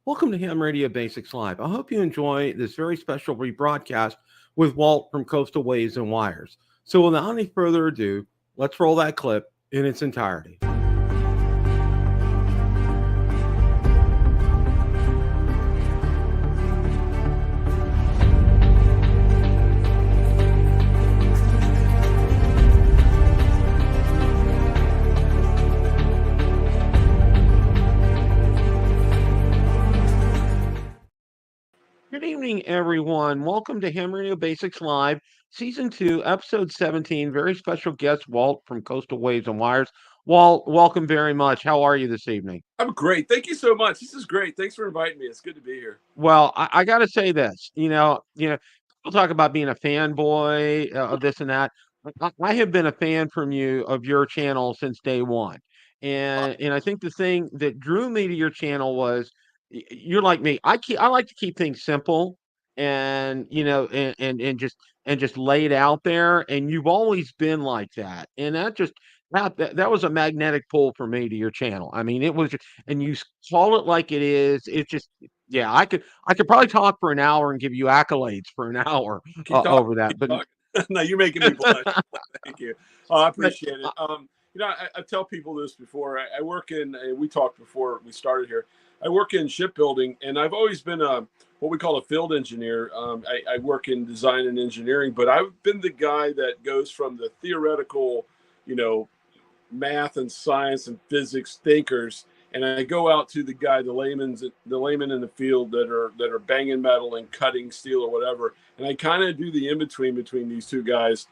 Welcome to Ham Radio Basics Live. I hope you enjoy this very special rebroadcast with Walt from Coastal Waves and Wires. So, without any further ado, let's roll that clip in its entirety. Good evening, everyone. Welcome to Ham Radio Basics Live, Season 2, Episode 17. Very special guest, Walt from Coastal Waves and Wires. Walt, welcome very much. How are you this evening? I'm great. Thank you so much. This is great. Thanks for inviting me. It's good to be here. Well, I got to say this. People talk about being a fanboy of this and that. I have been a fan from you of your channel since day one, and I think the thing that drew me to your channel was you're like me. I like to keep things simple, and and just lay it out there. And you've always been like that, and that was a magnetic pull for me to your channel. I mean, it was, and you call it like it is. It's just yeah, I could probably talk for an hour and give you accolades for an hour Keep talking. over that, Keep but talking. No, you're making me blush. Thank you. Oh, I but appreciate it. I tell people this before. I work in. We talked before we started here. I work in shipbuilding, and I've always been what we call a field engineer. I work in design and engineering, but I've been the guy that goes from the theoretical, you know, math and science and physics thinkers, and I go out to the layman in the field that are banging metal and cutting steel or whatever, and I kind of do the in between these two guys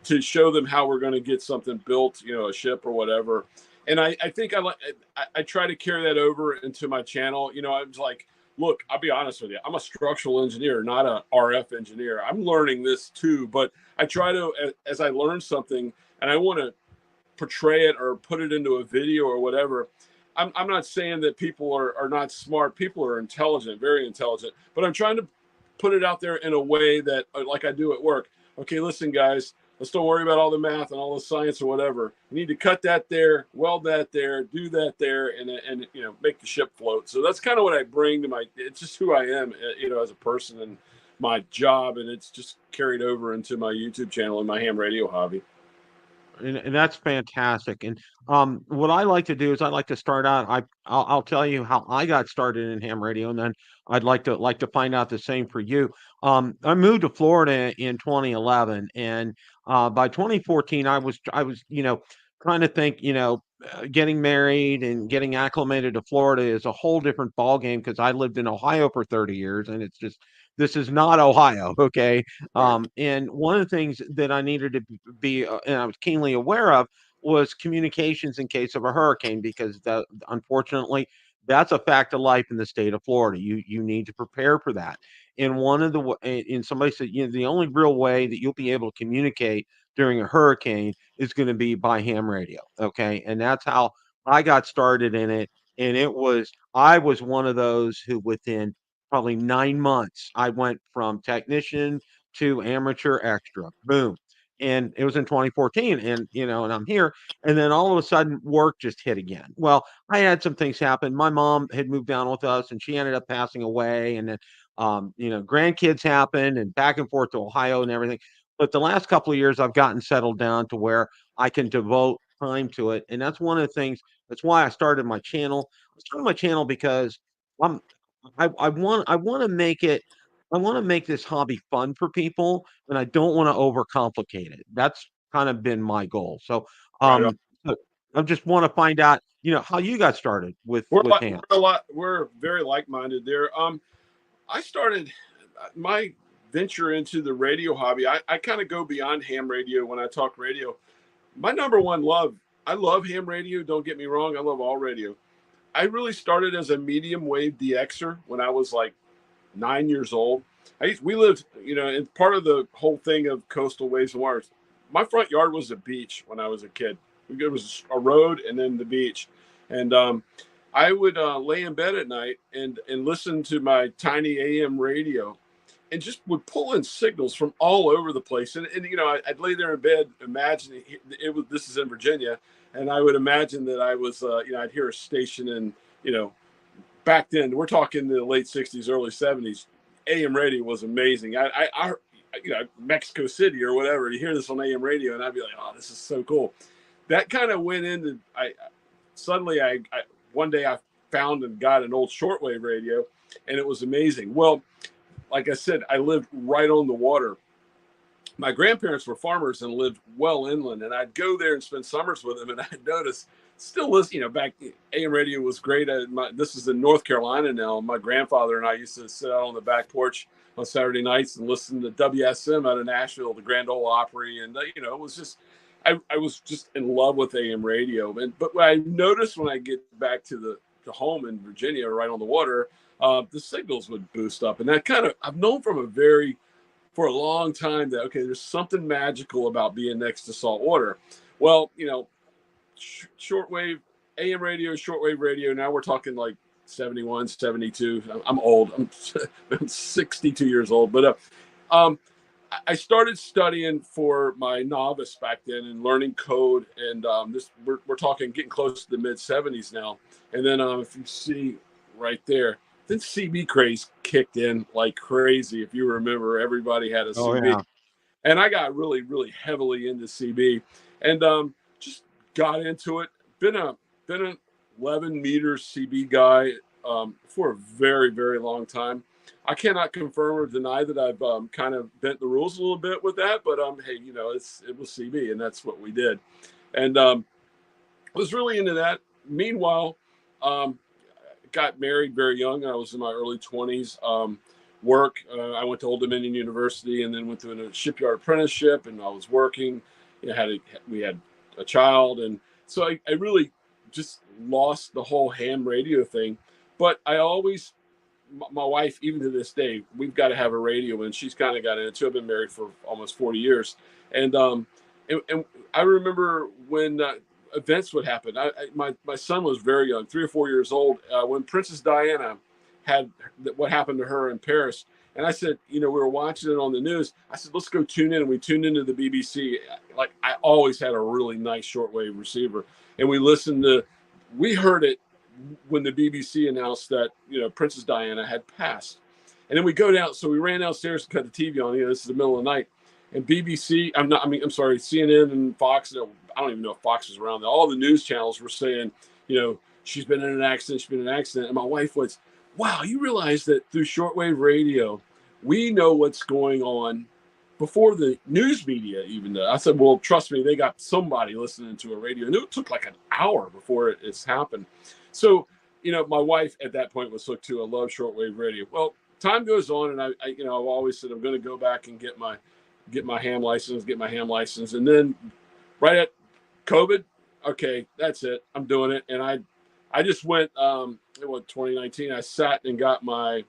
to show them how we're going to get something built, a ship or whatever. And I think I try to carry that over into my channel. I was like, look, I'll be honest with you, I'm a structural engineer, not a RF engineer. I'm learning this too, but I try to, as I learn something and I want to portray it or put it into a video or whatever. I'm not saying that people are not smart. People are intelligent, very intelligent, but I'm trying to put it out there in a way that, like I do at work. Okay, listen, guys, let's don't worry about all the math and all the science or whatever. You need to cut that there, weld that there, do that there, and make the ship float. So that's kind of what I bring to it's just who I am, as a person and my job, and it's just carried over into my YouTube channel and my ham radio hobby. and that's fantastic. And what I like to do is I like to start out. I'll tell you how I got started in ham radio, and then I'd like to find out the same for you. I moved to Florida in 2011, and by 2014, I was trying to think, getting married and getting acclimated to Florida is a whole different ballgame because I lived in Ohio for 30 years, and it's just this is not Ohio, okay? Right. And one of the things that I needed to be, and I was keenly aware of, was communications in case of a hurricane, because unfortunately, that's a fact of life in the state of Florida. You need to prepare for that. And somebody said, the only real way that you'll be able to communicate during a hurricane is going to be by ham radio, okay? And that's how I got started in it. And I was one of those who within probably 9 months, I went from technician to amateur extra. Boom. And it was in 2014, and I'm here. And then all of a sudden, work just hit again. Well, I had some things happen. My mom had moved down with us, and she ended up passing away. And then, grandkids happened, and back and forth to Ohio and everything. But the last couple of years, I've gotten settled down to where I can devote time to it, and that's one of the things. That's why I started my channel. I started my channel because I'm I want to make it I want to make this hobby fun for people, and I don't want to overcomplicate it. That's kind of been my goal. So, Right on. um, so I just want to find out, how you got started with We're, with like, ham. we're very like-minded there. I started my venture into the radio hobby. I kind of go beyond ham radio when I talk radio. My number one love, I love ham radio. Don't get me wrong. I love all radio. I really started as a medium wave DXer when I was like 9 years old. We lived, and part of the whole thing of Coastal Waves and Wires, my front yard was a beach when I was a kid. It was a road and then the beach. And I would lay in bed at night and listen to my tiny AM radio and just would pull in signals from all over the place. And I'd lay there in bed imagining this is in Virginia. And I would imagine that I was, I'd hear a station in, back then, we're talking the late 60s, early 70s, AM radio was amazing. I you know, Mexico City or whatever, you hear this on AM radio, and I'd be like, oh, this is so cool. That kind of went into, suddenly one day I found and got an old shortwave radio, and it was amazing. Well, like I said, I lived right on the water. My grandparents were farmers and lived well inland, and I'd go there and spend summers with them, and I'd notice, still listen, you know, back AM radio was great. This is in North Carolina now. My grandfather and I used to sit out on the back porch on Saturday nights and listen to WSM out of Nashville, the Grand Ole Opry, and you know, it was just, I was just in love with AM radio. But what I noticed when I get back to the home in Virginia, right on the water, the signals would boost up, and that kind of, I've known for a long time that, okay, there's something magical about being next to salt water. Well, you know, shortwave, AM radio, shortwave radio, now we're talking like 71, 72. I'm old. I'm 62 years old. But I started studying for my novice back then and learning code. And we're talking getting close to the mid 70s now. And then if you see right there, then CB craze kicked in like crazy. If you remember, everybody had a CB. Yeah. And I got really, really heavily into CB, and just got into it. Been an 11 meter CB guy for a very, very long time. I cannot confirm or deny that I've kind of bent the rules a little bit with that, but hey, you know, it was CB, and that's what we did. And I was really into that. Meanwhile, got married very young. I was in my early 20s. I went to Old Dominion University and then went to a shipyard apprenticeship, and I was working. You know, we had a child, and so I really just lost the whole ham radio thing. But I always, my wife, even to this day, we've got to have a radio, and she's kind of got into it. I've been married for almost 40 years, and I remember when events would happen. My son was very young, 3 or 4 years old, when Princess Diana had what happened to her in Paris. And I said, you know, we were watching it on the news. I said, let's go tune in. And we tuned into the BBC. Like, I always had a really nice shortwave receiver. And we heard it when the BBC announced that, you know, Princess Diana had passed. And then we go down. So we ran downstairs to cut the TV on. You know, this is the middle of the night. And CNN and Fox, I don't even know if Fox was around there. All the news channels were saying, you know, she's been in an accident. And my wife was, wow, you realize that through shortwave radio, we know what's going on before the news media even does. I said, well, trust me, they got somebody listening to a radio. And it took like an hour before it's happened. So, you know, my wife at that point was hooked to. I love shortwave radio. Well, time goes on, and I've always said I'm going to go back and get my ham license. And then right at COVID, okay, that's it. I'm doing it. And I just went, 2019, I sat and got my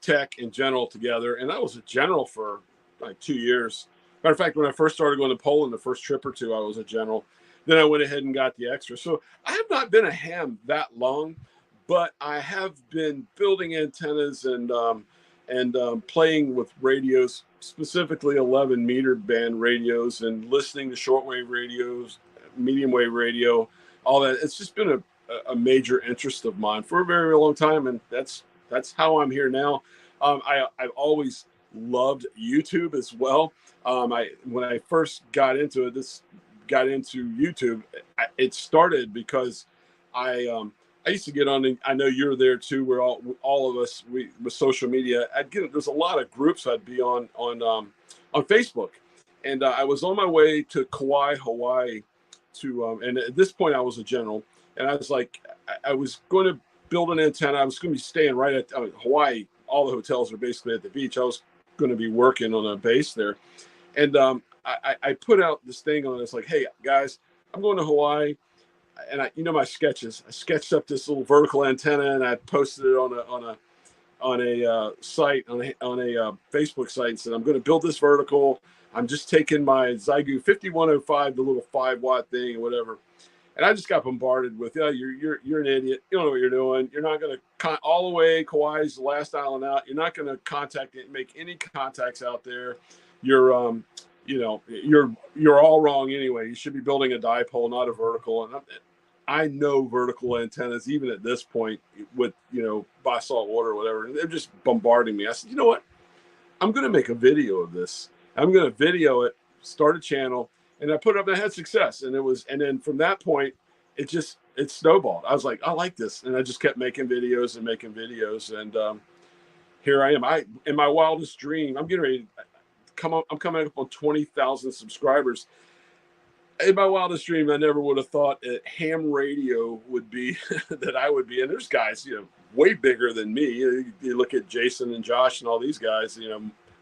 tech and general together. And I was a general for like 2 years. Matter of fact, when I first started going to Poland, the first trip or two, I was a general. Then I went ahead and got the extra. So I have not been a ham that long, but I have been building antennas and playing with radios, specifically 11 meter band radios, and listening to shortwave radios, medium wave radio, all that. It's just been a major interest of mine for a very, very long time, and that's how I'm here now. I've always loved YouTube as well. When I first got into YouTube, it started because I used to get on, and I know you're there too. We're all of us with social media. There's a lot of groups I'd be on Facebook, and I was on my way to Kauai, Hawaii, and at this point I was a general, and I was like, I was going to build an antenna. I was going to be staying right at Hawaii. All the hotels are basically at the beach. I was going to be working on a base there, and I put out this thing on. It's like, hey guys, I'm going to Hawaii. And my sketches. I sketched up this little vertical antenna, and I posted it on a site, on a Facebook site, and said, I'm going to build this vertical. I'm just taking my Zygu 5105, the little 5-watt thing or whatever. And I just got bombarded with, you're an idiot. You don't know what you're doing. You're not going to all the way. Kauai's the last island out. You're not going to make any contacts out there. You're you're all wrong anyway. You should be building a dipole, not a vertical. And I know vertical antennas, even at this point, with by salt water or whatever, and they're just bombarding me. I said, you know what? I'm going to make a video of this. I'm going to video it, start a channel, and I put it up and I had success. And then from that point, it snowballed. I was like, I like this. And I just kept making videos and making videos. And here I am. In my wildest dream, I'm getting ready to I'm coming up on 20,000 subscribers. In my wildest dream, I never would have thought that ham radio would be that I would be. And there's guys, way bigger than me. You look at Jason and Josh and all these guys,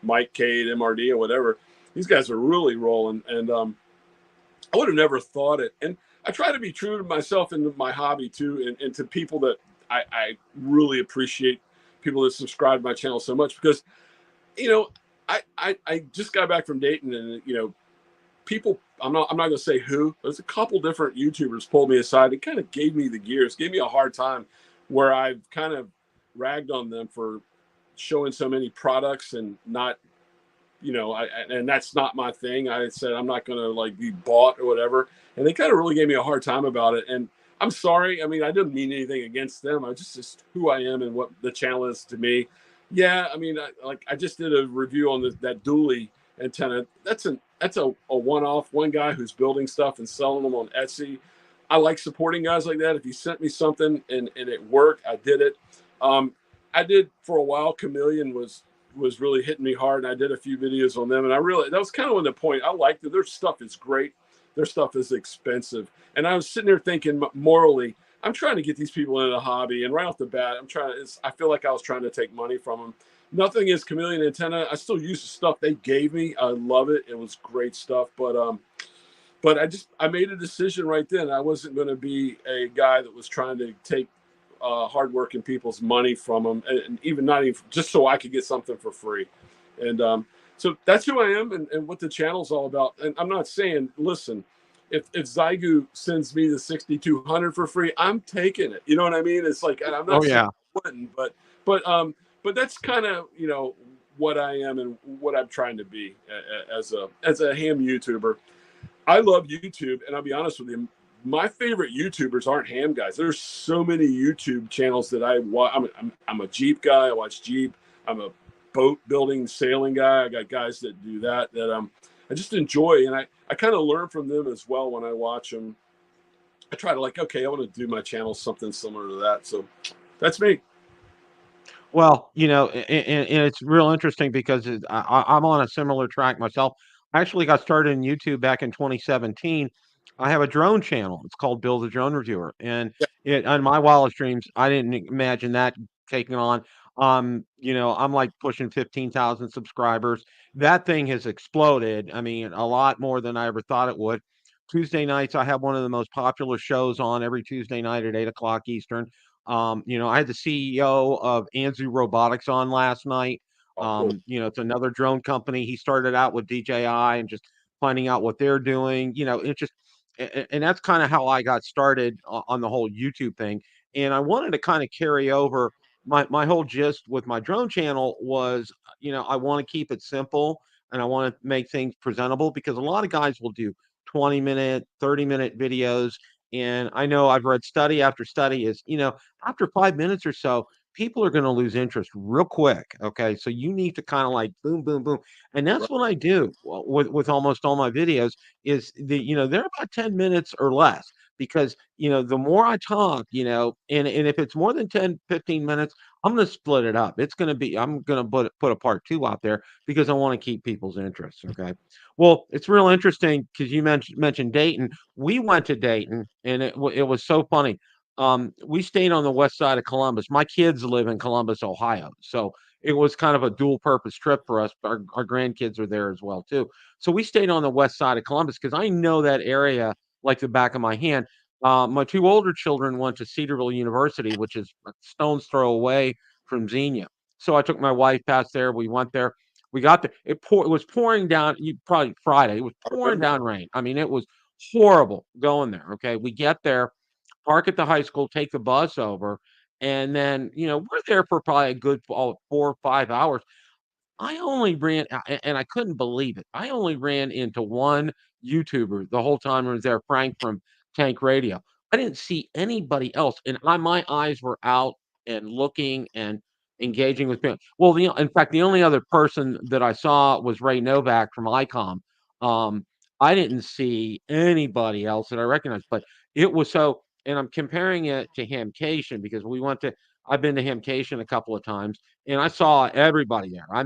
Mike, Cade, MRD, or whatever. These guys are really rolling. And I would have never thought it. And I try to be true to myself and my hobby too, and to people that I really appreciate, people that subscribe to my channel so much, because, I just got back from Dayton, and, people, I'm not going to say who, but there's a couple different YouTubers pulled me aside and kind of gave me the gears, gave me a hard time, where I've kind of ragged on them for showing so many products and not, and that's not my thing. I said, I'm not going to like be bought or whatever. And they kind of really gave me a hard time about it. And I'm sorry. I mean, I didn't mean anything against them. I just who I am and what the channel is to me. Yeah. I mean, I just did a review on that dually antenna. That's a one-off, one guy who's building stuff and selling them on Etsy. I like supporting guys like that. If you sent me something and it worked, I did it. I did for a while. Chameleon was really hitting me hard, and I did a few videos on them. And that was kind of when the point. I liked it. Their stuff is great. Their stuff is expensive. And I was sitting there thinking, morally, I'm trying to get these people into the hobby. And right off the bat, I feel like I was trying to take money from them. Nothing is Chameleon antenna. I still use the stuff they gave me. I love it. It was great stuff. But I made a decision right then. I wasn't going to be a guy that was trying to take hardworking people's money from them, and even not even just so I could get something for free. And so that's who I am, and what the channel's all about. And I'm not saying, listen, if Zygu sends me the 6200 for free, I'm taking it. You know what I mean? It's like, I'm not saying I wouldn't, but that's kind of what I am and what I'm trying to be as a ham YouTuber. I love YouTube, and I'll be honest with you, my favorite YouTubers aren't ham guys. There's so many YouTube channels that I watch. I'm a Jeep guy. I watch Jeep. I'm a boat building, sailing guy. I got guys that do that I just enjoy, and I kind of learn from them as well when I watch them. I try to okay, I want to do my channel something similar to that. So that's me. Well, and it's real interesting because I'm on a similar track myself. I actually got started in YouTube back in 2017. I have a drone channel. It's called Bill the Drone Reviewer, and on my wildest dreams, I didn't imagine that taking on. I'm like pushing 15,000 subscribers. That thing has exploded. I mean, a lot more than I ever thought it would. Tuesday nights, I have one of the most popular shows on every Tuesday night at 8 o'clock Eastern. I had the CEO of Anzu Robotics on last night. Oh, cool. It's another drone company. He started out with DJI and just finding out what they're doing. It just, and that's kind of how I got started on the whole YouTube thing. And I wanted to kind of carry over my whole gist with my drone channel was, I want to keep it simple and I want to make things presentable because a lot of guys will do 20-minute, 30-minute videos. And I know I've read study after study is, after 5 minutes or so, people are going to lose interest real quick. Okay. So you need to kind of like boom, boom, boom. And that's Right. what I do with almost all my videos is they're about 10 minutes or less because, the more I talk, and if it's more than 10, 15 minutes, I'm going to split it up. I'm going to put a part two out there because I want to keep people's interest. Okay. Well, it's real interesting because you mentioned Dayton. We went to Dayton, and it was so funny. We stayed on the west side of Columbus. My kids live in Columbus, Ohio, so it was kind of a dual purpose trip for us. Our grandkids are there as well too. So we stayed on the west side of Columbus because I know that area like the back of my hand. My two older children went to Cedarville University, which is a stone's throw away from Xenia. So I took my wife past there. We went there. We got there. It was pouring down. Probably Friday. It was I pouring remember. down rain. I mean, it was horrible going there. Okay, we get there, park at the high school, take the bus over, and then we're there for probably a good 4 or 5 hours. I only ran, and I couldn't believe it. I only ran into one YouTuber the whole time I was there, Frank from Tank Radio. I didn't see anybody else, and my eyes were out and looking and engaging with people. Well, in fact, the only other person that I saw was Ray Novak from ICOM. Um, I didn't see anybody else that I recognized, but it was so. And I'm comparing it to Hamcation because I've been to Hamcation a couple of times, and I saw everybody there. I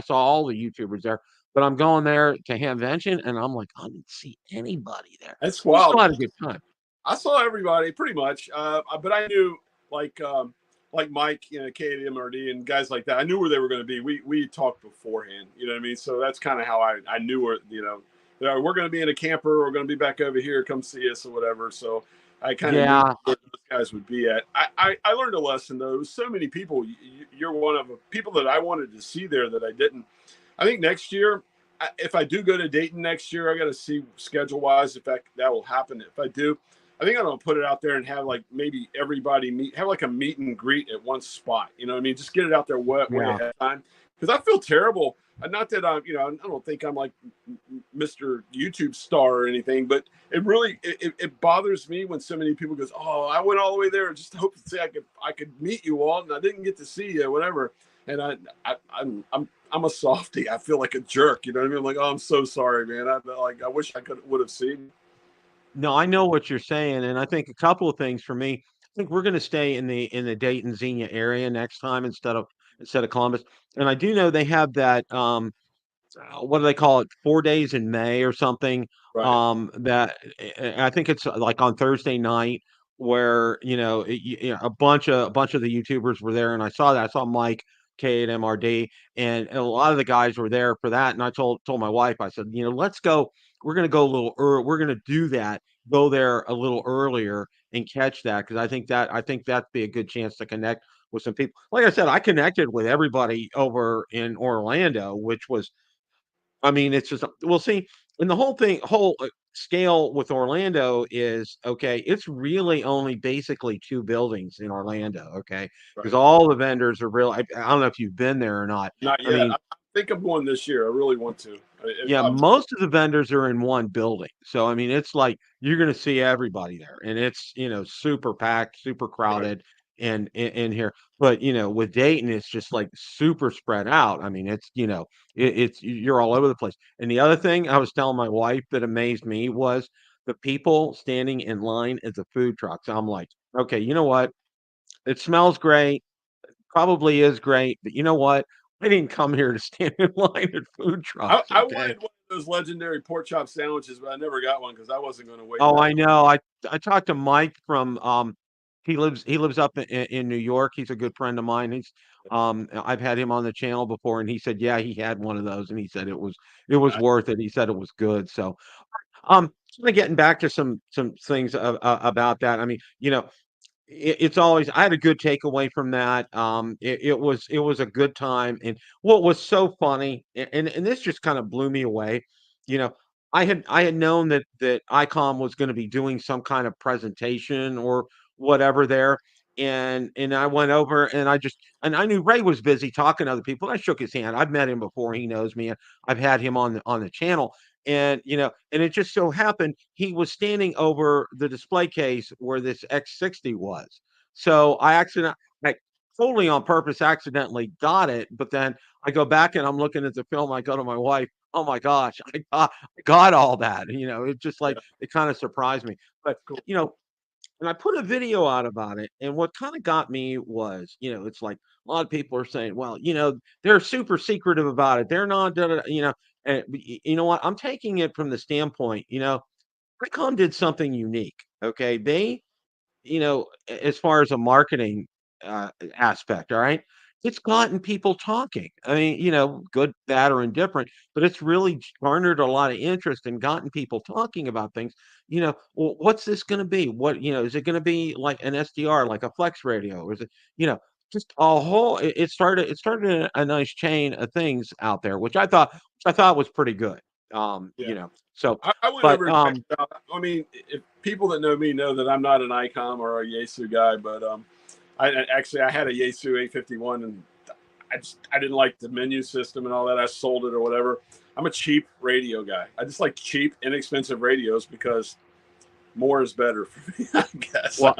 saw all the YouTubers there, but I'm going there to Hamvention, and I'm like, I didn't see anybody there. That's We wild. still had a good time. I saw everybody pretty much, but I knew like Mike, KMRD and guys like that. I knew where they were going to be. We talked beforehand, you know what I mean. So that's kind of how I knew where we're going to be in a camper. We're going to be back over here. Come see us or whatever. So I kind of knew Yeah, where those guys would be at. I learned a lesson though. There was so many people. You're one of the people that I wanted to see there that I didn't. I think next year, if I do go to Dayton next year, I got to see schedule wise if that will happen. If I do, I think I'm gonna put it out there and have like maybe everybody have like a meet and greet at one spot. You know what I mean? Just get it out there way yeah. ahead of time because I feel terrible. Not that I'm, I don't think I'm like Mr. YouTube star or anything, but it really it bothers me when so many people goes, oh, I went all the way there just to hope to say I could meet you all, and I didn't get to see you, whatever. And I'm a softie. I feel like a jerk. You know what I mean? I'm like, oh, I'm so sorry, man. I wish I would have seen. No, I know what you're saying, and I think a couple of things for me. I think we're going to stay in the Dayton Xenia area next time instead of Columbus. And I do know they have that what do they call it? 4 days in May or something. Right. I think it's like on Thursday night where a bunch of the YouTubers were there, and I saw that. I saw Mike K at MRD, and a lot of the guys were there for that. And I told my wife, I said, let's go. We're gonna go a little early. We're gonna do that. Go there a little earlier and catch that because I think that'd be a good chance to connect with some people. Like I said, I connected with everybody over in Orlando, which was I mean, it's just we'll see. And the whole scale with Orlando is okay. It's really only basically two buildings in Orlando, okay? Because Right. all the vendors are real. I don't know if you've been there or not. Not I yet. mean, I think I'm going this year. I really want to. yeah, most of the vendors are in one building. So I mean, it's like you're going to see everybody there, and it's super packed, super Right. crowded, and in here. But with Dayton, it's just like super spread out. I mean, it's you're all over the place. And the other thing I was telling my wife that amazed me was the people standing in line at the food trucks. I'm like, okay, you know what? It smells great, probably is great, but you know what? I didn't come here to stand in line at food trucks. I Okay. wanted one of those legendary pork chop sandwiches, but I never got one because I wasn't going to wait Oh, that I long. know. I talked to Mike from he lives up in New York. He's a good friend of mine. I've had him on the channel before, and he said, yeah, he had one of those, and he said it was worth it. He said it was good. So kind of getting back to some things about that. I mean, it's always I had a good takeaway from that. It was a good time, and what was so funny, and this just kind of blew me away. You know, I had known that ICOM was going to be doing some kind of presentation or whatever there, and I went over and I knew Ray was busy talking to other people. I shook his hand. I've met him before. He knows me. I've had him on the channel, and it just so happened he was standing over the display case where this X60 was. So I totally on purpose accidentally got it, but then I go back and I'm looking at the film. I go to my wife, oh my gosh, I got all that. It just like Yeah. it kind of surprised me. But Cool. and I put a video out about it. And what kind of got me was, it's like a lot of people are saying, well, they're super secretive about it. They're not, and you know what? I'm taking it from the standpoint, Icon did something unique. Okay. As far as a marketing aspect, all right, it's gotten people talking. I mean, good, bad, or indifferent, but it's really garnered a lot of interest and gotten people talking about things. Well, what's this going to be? Is it going to be like an SDR, like a flex radio, or is it, just a whole? It started a nice chain of things out there, which I thought was pretty good. Yeah. So, I went but over and checked it out. I mean, if people that know me know that I'm not an ICOM or a Yaesu guy, but I had a Yaesu 851 and I didn't like the menu system and all that. I sold it or whatever. I'm a cheap radio guy. I just like cheap, inexpensive radios because more is better for me, I guess. Well,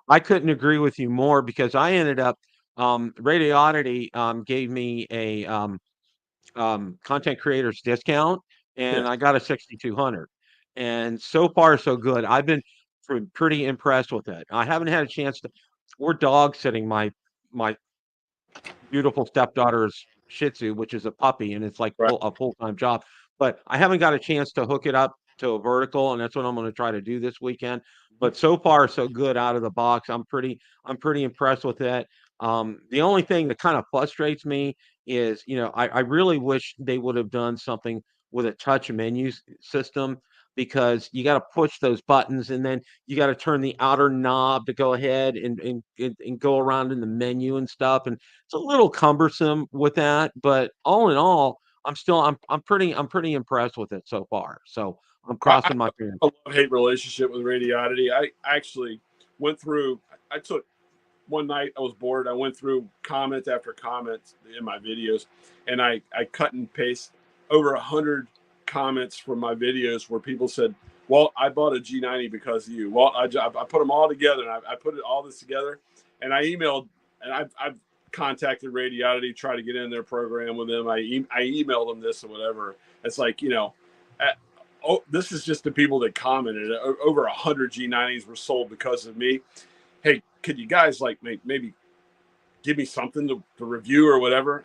I couldn't agree with you more because I ended up Radio Oddity gave me a content creators discount, Yeah. and I got a 6,200. And so far, so good. I've been pretty impressed with it. I haven't had a chance to. We're dog sitting my beautiful stepdaughter's Shih Tzu, which is a puppy, and it's like Right. a full-time job. But I haven't got a chance to hook it up to a vertical, and that's what I'm going to try to do this weekend. But so far, so good out of the box. I'm pretty impressed with it. The only thing that kind of frustrates me is, I really wish they would have done something with a touch menu system because you got to push those buttons and then you got to turn the outer knob to go ahead and go around in the menu and stuff. And it's a little cumbersome with that, but all in all, I'm pretty impressed with it so far. So I'm Well, I crossing my fingers. have a love-hate relationship with Radiodity. I actually went through. I took one night. I was bored. I went through comment after comment in my videos, and I cut and paste over 100 comments from my videos where people said, "Well, I bought a G90 because of you." Well, I put them all together, and I put all this together, and I emailed, and I've contacted Radiodity, try to get in their program with them. I emailed them this or whatever. It's like, oh, this is just the people that commented. Over 100 G90s were sold because of me. Hey, could you guys like maybe give me something to review or whatever?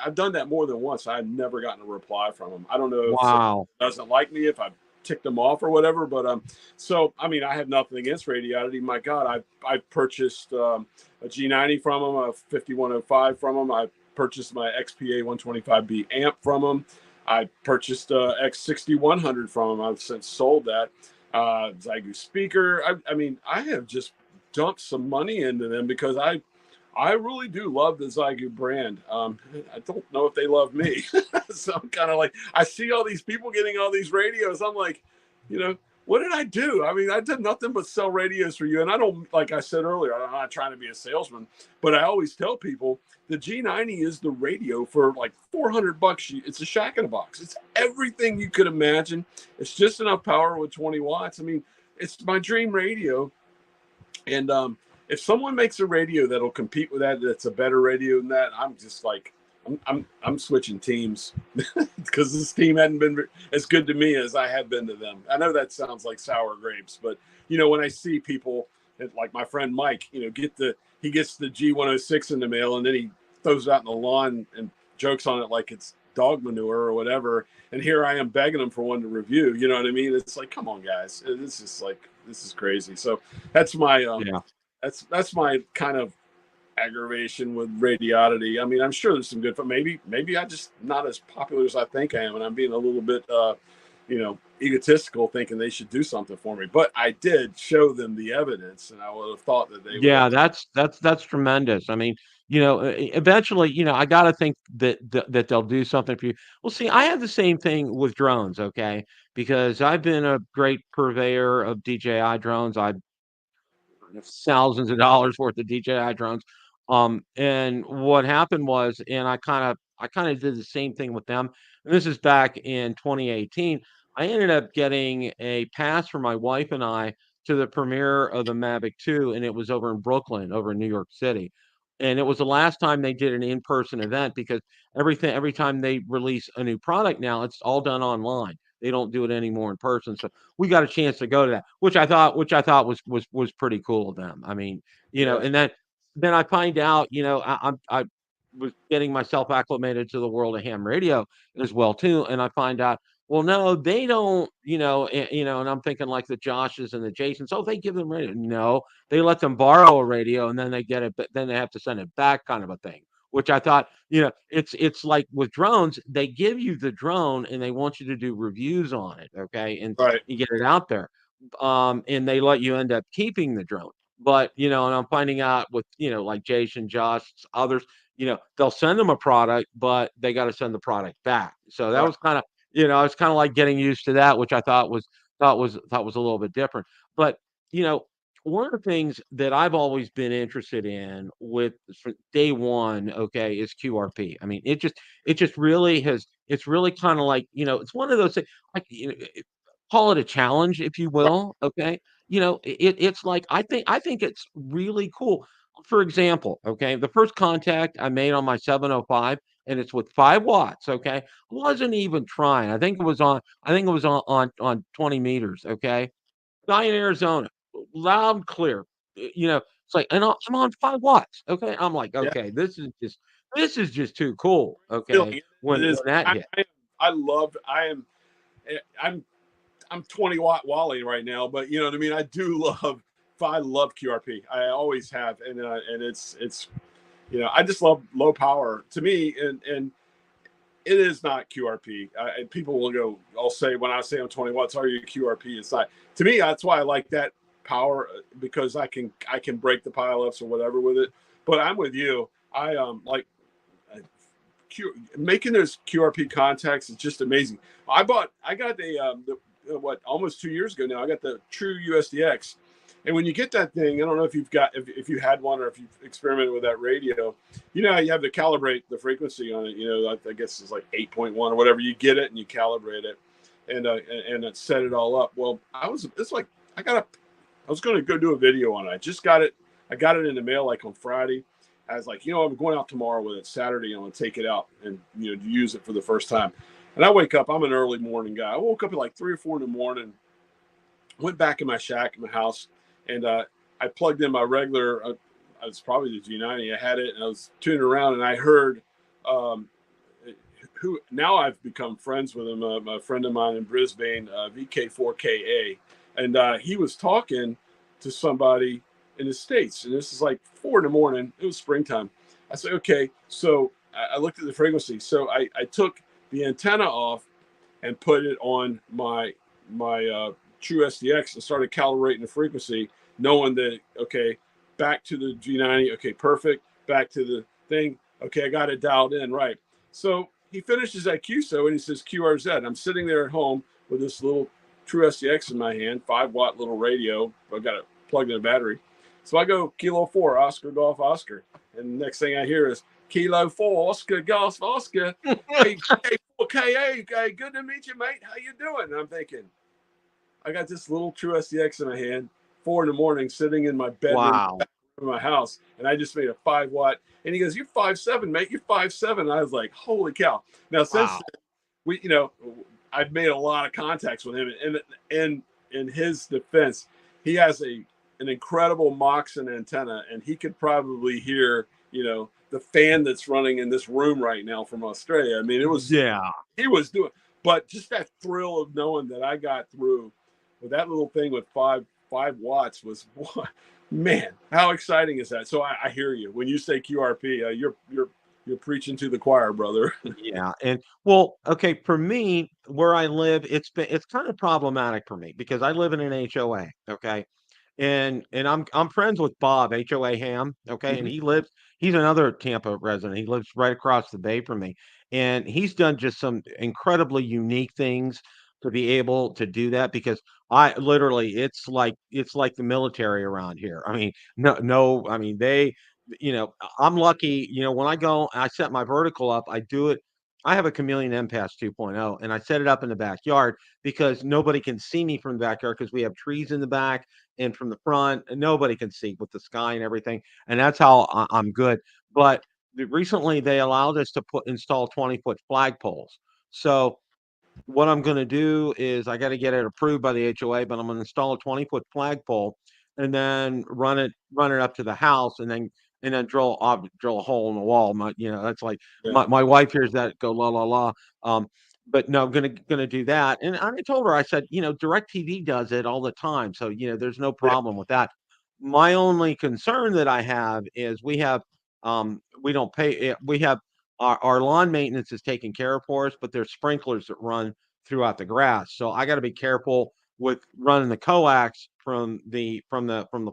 I've done that more than once. I've never gotten a reply from them. I don't know if someone Wow. doesn't like me, if I've ticked them off or whatever. But so I mean, I have nothing against Radiodity. My God, I purchased a G90 from them, a 5105 from them. I purchased my XPA 125B amp from them. I purchased a X6100 from them. I've since sold that. Zygu speaker. I mean, I have just dumped some money into them because I really do love the Zygu brand. I don't know if they love me. So I'm kind of like, I see all these people getting all these radios. I'm like, what did I do? I mean, I did nothing but sell radios for you. And I don't, like I said earlier, I'm not trying to be a salesman, but I always tell people the G90 is the radio for like $400. It's a shack in a box. It's everything you could imagine. It's just enough power with 20 watts. I mean, it's my dream radio. And if someone makes a radio that'll compete with that's a better radio than that, I'm just like, I'm switching teams because this team hadn't been as good to me as I have been to them. I know that sounds like sour grapes, but when I see people like my friend Mike, he gets the G106 in the mail and then he throws it out in the lawn and jokes on it like it's dog manure or whatever. And here I am begging them for one to review. You know what I mean? It's like, come on, guys, this is crazy. So that's my Yeah. that's my kind of aggravation with Radiodity. I mean, I'm sure there's some good, but maybe I just not as popular as I think I am, and I'm being a little bit, egotistical, thinking they should do something for me. But I did show them the evidence, and I would have thought that they would have. Yeah, that's tremendous. I mean, eventually, I got to think that they'll do something for you. Well, see, I have the same thing with drones, okay? Because I've been a great purveyor of DJI drones. I thousands of dollars worth of DJI drones. And what happened was, and I kind of did the same thing with them. And this is back in 2018. I ended up getting a pass for my wife and I to the premiere of the Mavic 2, and it was over in Brooklyn, over in New York City. And it was the last time they did an in-person event because every time they release a new product now, it's all done online. They don't do it anymore in person. So we got a chance to go to that, which I thought was pretty cool of them. I mean, Yeah, and then I find out, I was getting myself acclimated to the world of ham radio as well too, and I find out, well, no, they don't, and I'm thinking like the Joshes and the Jasons, oh, they give them radio. No, they let them borrow a radio and then they get it, but then they have to send it back, kind of a thing. Which I thought, it's like with drones, they give you the drone and they want you to do reviews on it, okay, and right. you get it out there, and they let you end up keeping the drone. But and I'm finding out with like Jason, Josh, others, they'll send them a product, but they got to send the product back. So that Right. was kind of it's kind of like getting used to that, which I thought was a little bit different. But you know, one of the things that I've always been interested in with for day one, okay, is QRP. I mean, it just really has. It's really kind of like it's one of those things. Like call it a challenge, if you will. Okay. It's like I think it's really cool. For example, okay, the first contact I made on my 705, and it's with 5 watts. Okay. I wasn't even trying. I think it was on 20 meters. Okay. Guy in Arizona, loud and clear. It's like, and I'm on 5 watts. Okay. I'm like, Yeah, okay, this is just too cool. feeling Okay. it. When It is. when that hit. I love. I am. eh, I'm 20-watt Wally right now, but you know what I mean. I do love. I love QRP. I always have, and it's I just love low power to me, and it is not QRP. And people will go. I'll say when I say I'm 20 watts, are you QRP? It's not. To me, that's why I like that power because I can break the pileups or whatever with it. But I'm with you. I like making those QRP contacts is just amazing. I got what almost 2 years ago now. I got the True USDX, and when you get that thing, I don't know if if you had one or if you've experimented with that radio. You have to calibrate the frequency on it. I guess it's like 8.1 or whatever. You get it and you calibrate it, and set it all up. Well, it's like I was going to go do a video on it. I just got it. I got it in the mail like on Friday. I was like, I'm going out tomorrow with it. Saturday, I'm going to take it out and use it for the first time. And I wake up. I'm an early morning guy. I woke up at like 3 or 4 in the morning. Went back in my shack in my house, and I plugged in my regular. It's probably the G90. I had it, and I was tuning around, and I heard um, who now I've become friends with him. A friend of mine in Brisbane, VK4KA, and he was talking to somebody in the States, and this is like 4 in the morning. It was springtime. I said, okay, so I looked at the frequency. So I took the antenna off and put it on my True SDX and started calibrating the frequency, knowing that okay, back to the G90, okay, perfect. Back to the thing, okay, I got it dialed in right. So he finishes at QSO and he says QRZ. I'm sitting there at home with this little True SDX in my hand, 5-watt little radio. I've got it plugged in a battery. So I go Kilo 4, Oscar Golf Oscar. And the next thing I hear is Kilo 4, Oscar Golf Oscar. Hey, K4KA, hey, good to meet you, mate. How you doing? And I'm thinking, I got this little True SDX in my hand, 4 in the morning, sitting in my bedroom Wow. in my house, and I just made a 5-watt. And he goes, "You're 5'7", mate. You're 5'7". I was like, "Holy cow!" Now since Wow. then, I've made a lot of contacts with him, and in his defense, he has an incredible Moxon antenna, and he could probably hear the fan that's running in this room right now from Australia. I mean, Yeah. he was doing, but just that thrill of knowing that I got through with that little thing with five watts was, man, how exciting is that? So I hear you when you say QRP. You're preaching to the choir, brother. Yeah, and well, okay, for me, where I live, it's kind of problematic for me because I live in an HOA, okay? And I'm friends with Bob, HOA Ham, okay? And Mhm. he's another Tampa resident. He lives right across the bay from me. And he's done just some incredibly unique things to be able to do that because I literally it's like the military around here. I mean, no, I mean I'm lucky, when I go I set my vertical up, I do it. I have a Chameleon MPass 2.0 and I set it up in the backyard because nobody can see me from the backyard because we have trees in the back and from the front, and nobody can see with the sky and everything. And that's how I'm good. But recently, they allowed us to install 20-foot flagpoles. So what I'm going to do is I got to get it approved by the HOA, but I'm going to install a 20-foot flagpole and then run it up to the house, and then drill a hole in the wall. That's like Yeah, my wife hears that go la la la. Um, but no, gonna do that. And I told her, I said, DirecTV does it all the time, so there's no yeah, problem with that. My only concern that I have is we don't pay. We have our lawn maintenance is taken care of for us, but there's sprinklers that run throughout the grass. So I got to be careful with running the coax from the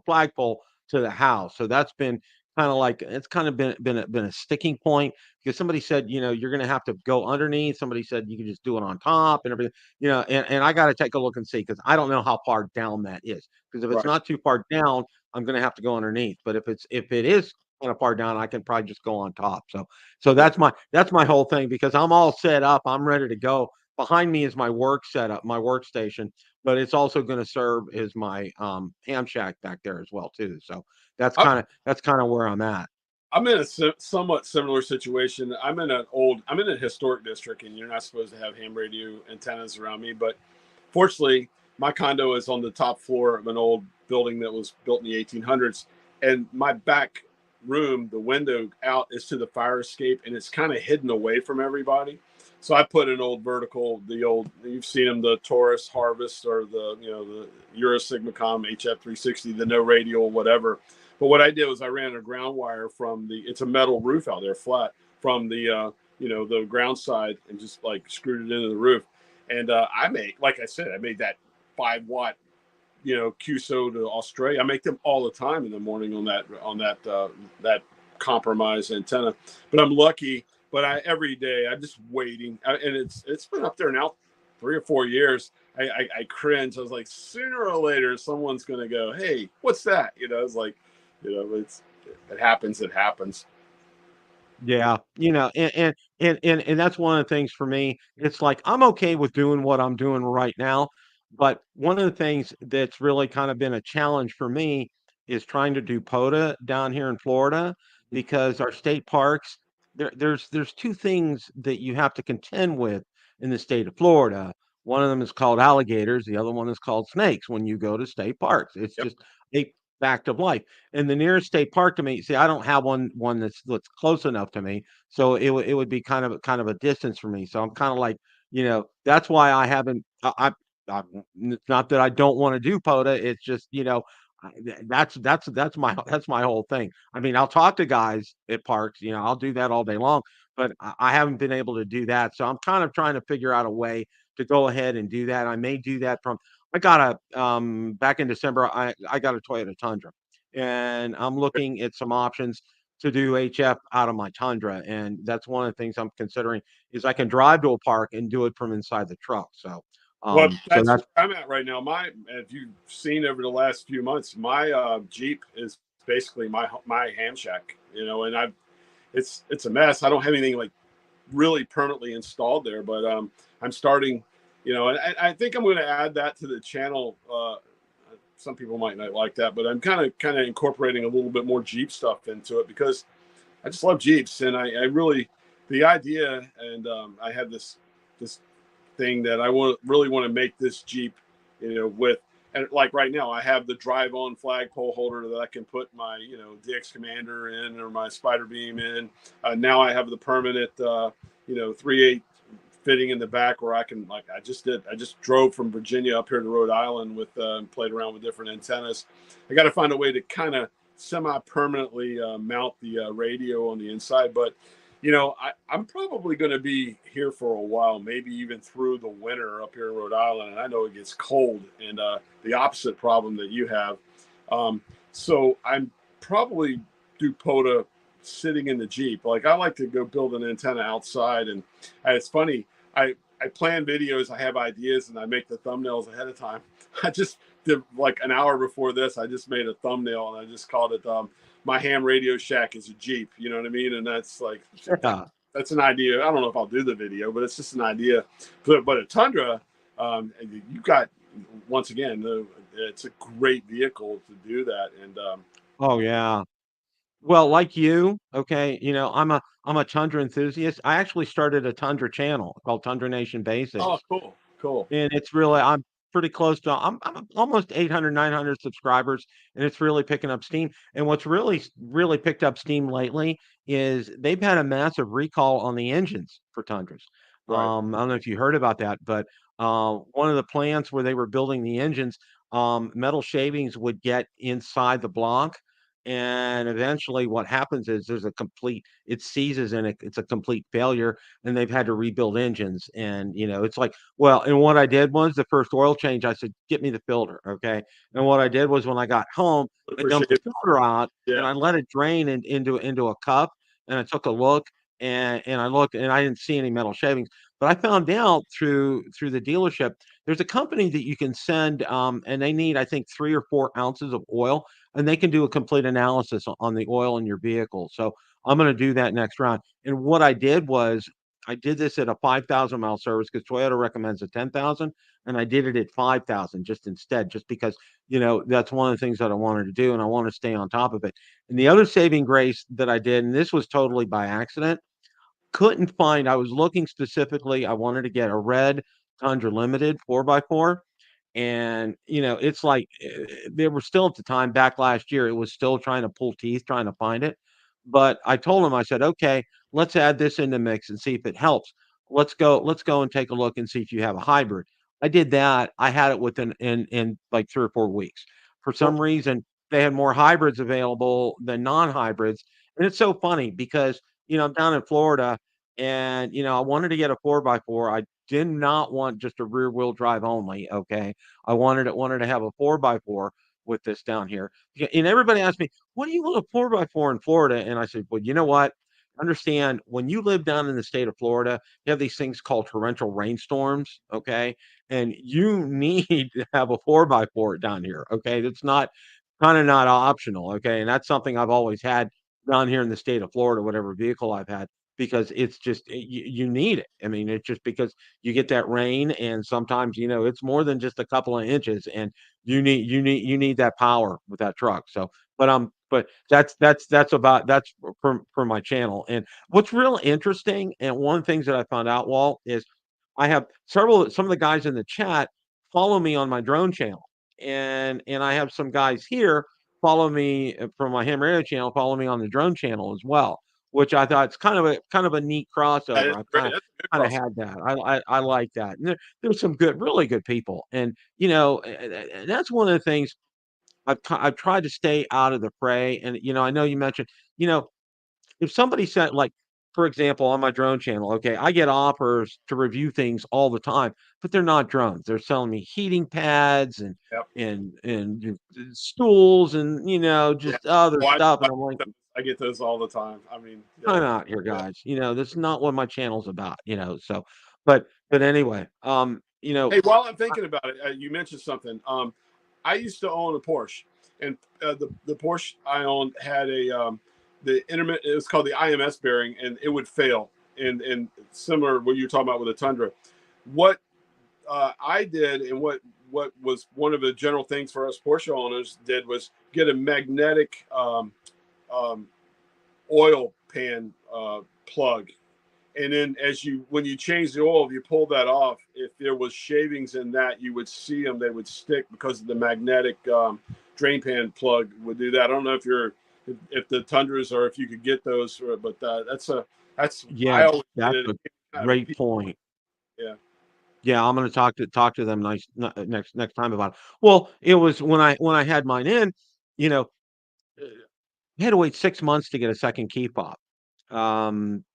flagpole to the house. So that's been kind of like it's kind of been a sticking point because somebody said, you're going to have to go underneath. Somebody said you can just do it on top and everything, and I got to take a look and see because I don't know how far down that is. Because if it's right. not too far down, I'm going to have to go underneath. But if it is kind of far down, I can probably just go on top. So Yeah, that's my whole thing because I'm all set up. I'm ready to go. Behind me is my work setup, my workstation. but it's also going to serve as my ham shack back there as well too. So I, that's kind of where I'm at. I'm in a somewhat similar situation. I'm in a historic district, and you're not supposed to have ham radio antennas around me. But fortunately, my condo is on the top floor of an old building that was built in the 1800s, and my back room, the window out is to the fire escape, and it's kind of hidden away from everybody. So I put an old vertical, the old, you've seen them, the Taurus Harvest, or the Euro Sigmacom HF360, the no radial, whatever. But what I did was I ran a ground wire from it's a metal roof out there, flat, from the ground side, and just like screwed it into the roof. And like I said, I made that 5 watt, QSO to Australia. I make them all the time in the morning on that compromise antenna. But I'm lucky. But every day I'm just waiting, and it's been up there now 3 or 4 years. I cringe. I was like, sooner or later someone's going to go, hey, what's that? It's like, it happens. It happens. Yeah, and that's one of the things for me. It's like I'm okay with doing what I'm doing right now, but one of the things that's really kind of been a challenge for me is trying to do POTA down here in Florida because our state parks, there's two things that you have to contend with in the state of Florida. One of them is called alligators, the other one is called snakes when you go to state parks. It's Yep. just a fact of life. And the nearest state park to me, see, I don't have one that's close enough to me, so it would be kind of a distance for me. So I'm kind of like, that's why I haven't. It's not that I don't want to do POTA. It's just that's my whole thing. I mean, I'll talk to guys at parks. I'll do that all day long, but I haven't been able to do that. So I'm kind of trying to figure out a way to go ahead and do that. I may do that from. I got back in December. I got a Toyota Tundra, and I'm looking at some options to do HF out of my Tundra, and that's one of the things I'm considering is I can drive to a park and do it from inside the truck. So, Well, so that's that's where I'm at right now. If you've seen over the last few months, my Jeep is basically my ham shack. And it's a mess. I don't have anything like really permanently installed there, but I'm starting. And I think I'm going to add that to the channel. Some people might not like that, but I'm kind of incorporating a little bit more Jeep stuff into it because I just love Jeeps, and I really the idea, and I have this thing that I really want to make this Jeep, with, and like right now I have the drive on flagpole holder that I can put my DX Commander in or my Spider Beam in. Now I have the permanent 3/8 fitting in the back where I can, like I just drove from Virginia up here to Rhode Island with played around with different antennas. I got to find a way to kind of semi-permanently mount the radio on the inside, but I'm probably going to be here for a while, maybe even through the winter up here in Rhode Island, and I know it gets cold, and the opposite problem that you have. So I'm probably do POTA sitting in the Jeep. Like I like to go build an antenna outside, and it's funny. I plan videos, I have ideas, and I make the thumbnails ahead of time. I just did, like an hour before this, I just made a thumbnail and I just called it my ham radio shack is a Jeep. You know what I mean? And that's like yeah. that's an idea. I don't know if I'll do the video, but it's just an idea. But a Tundra, you got, once again, it's a great vehicle to do that. And Oh yeah. Well, like you, okay, I'm a Tundra enthusiast. I actually started a Tundra channel called Tundra Nation oh, Basics. cool. And it's really I'm pretty close to I'm almost 800, 900 subscribers, and it's really picking up steam. And what's really picked up steam lately is they've had a massive recall on the engines for Tundras. Right. I don't know if you heard about that, but one of the plants where they were building the engines, metal shavings would get inside the block. And eventually, what happens is it seizes and it's a complete failure, and they've had to rebuild engines. And it's like, well, and what I did was the first oil change, I said, "Get me the filter," okay? And what I did was when I got home, I dumped the Appreciate. filter out and Yeah. I let it drain into a cup, and I took a look and I looked and I didn't see any metal shavings. But I found out through the dealership, there's a company that you can send, and they need, I think, 3 or 4 ounces of oil, and they can do a complete analysis on the oil in your vehicle. So I'm going to do that next round. And what I did was I did this at a 5,000-mile service because Toyota recommends a 10,000, and I did it at 5,000 just instead, just because, that's one of the things that I wanted to do, and I want to stay on top of it. And the other saving grace that I did, and this was totally by accident, couldn't find. I was looking specifically. I wanted to get a red Tundra Limited 4x4, and, it's like, they were still at the time back last year, it was still trying to pull teeth trying to find it. But I told him, I said, "Okay, let's add this in the mix and see if it helps. Let's go and take a look and see if you have a hybrid." I did that. I had it within in like 3 or 4 weeks. For Well, some reason, they had more hybrids available than non-hybrids, and it's so funny because, I'm down in Florida and, I wanted to get a 4x4. I did not want just a rear wheel drive only, okay? I wanted to have a 4x4 with this down here. Yeah, and everybody asked me, "What do you want a 4x4 in Florida?" And I said, "Well, you know what? Understand, when you live down in the state of Florida, you have these things called torrential rainstorms, okay? And you need to have a 4x4 down here, okay? That's not kinda not optional, okay? And that's something I've always had down here in the state of Florida, whatever vehicle I've had, because it's just you need it. I mean, it's just because you get that rain, and sometimes, it's more than just a couple of inches, and you need that power with that truck. So, but that's for my channel. And what's real interesting, and one of the things that I found out, Walt, is I have some of the guys in the chat follow me on my drone channel, and I have some guys here follow me from my ham radio channel, follow me on the drone channel as well, which I thought it's kind of a neat that crossover. is I've great. kind of That's a good kind of crossover. had that. I like that. And there's some really good people, and, and that's one of the things I've tried to stay out of the fray. And, I know you mentioned, you know, if somebody said, like, for example, on my drone channel, okay, I get offers to review things all the time, but they're not drones. They're selling me heating pads and Yep. stools and, Yeah. just other Well, stuff. And I'm like, I get those all the time. I mean, yeah. "Time out here, Yeah. guys. That's not what my channel's about." So, but anyway, Hey, while I'm thinking about it, you mentioned something. I used to own a Porsche, and the Porsche I owned had the intermittent. It was called the IMS bearing, and it would fail. And similar what you're talking about with the Tundra. What I did, and what was one of the general things for us Porsche owners did, was get a magnetic um, oil pan plug, and then when you change the oil, if you pull that off, if there was shavings in that, you would see them. They would stick because of the magnetic drain pan plug would do that. I don't know if the Tundras, or if you could get those, but that's yeah, I always that's did a it. great point. Yeah. Yeah, I'm gonna talk to them next time about it. Well, it was when I had mine in, you know, I had to wait 6 months to get a second key fob.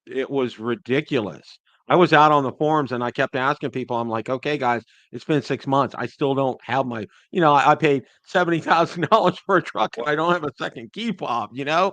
It was ridiculous. I was out on the forums and I kept asking people, I'm like, "Okay, guys, it's been 6 months. I still don't have my," I paid $70,000 for a truck and Well, I don't have a second key fob. yeah.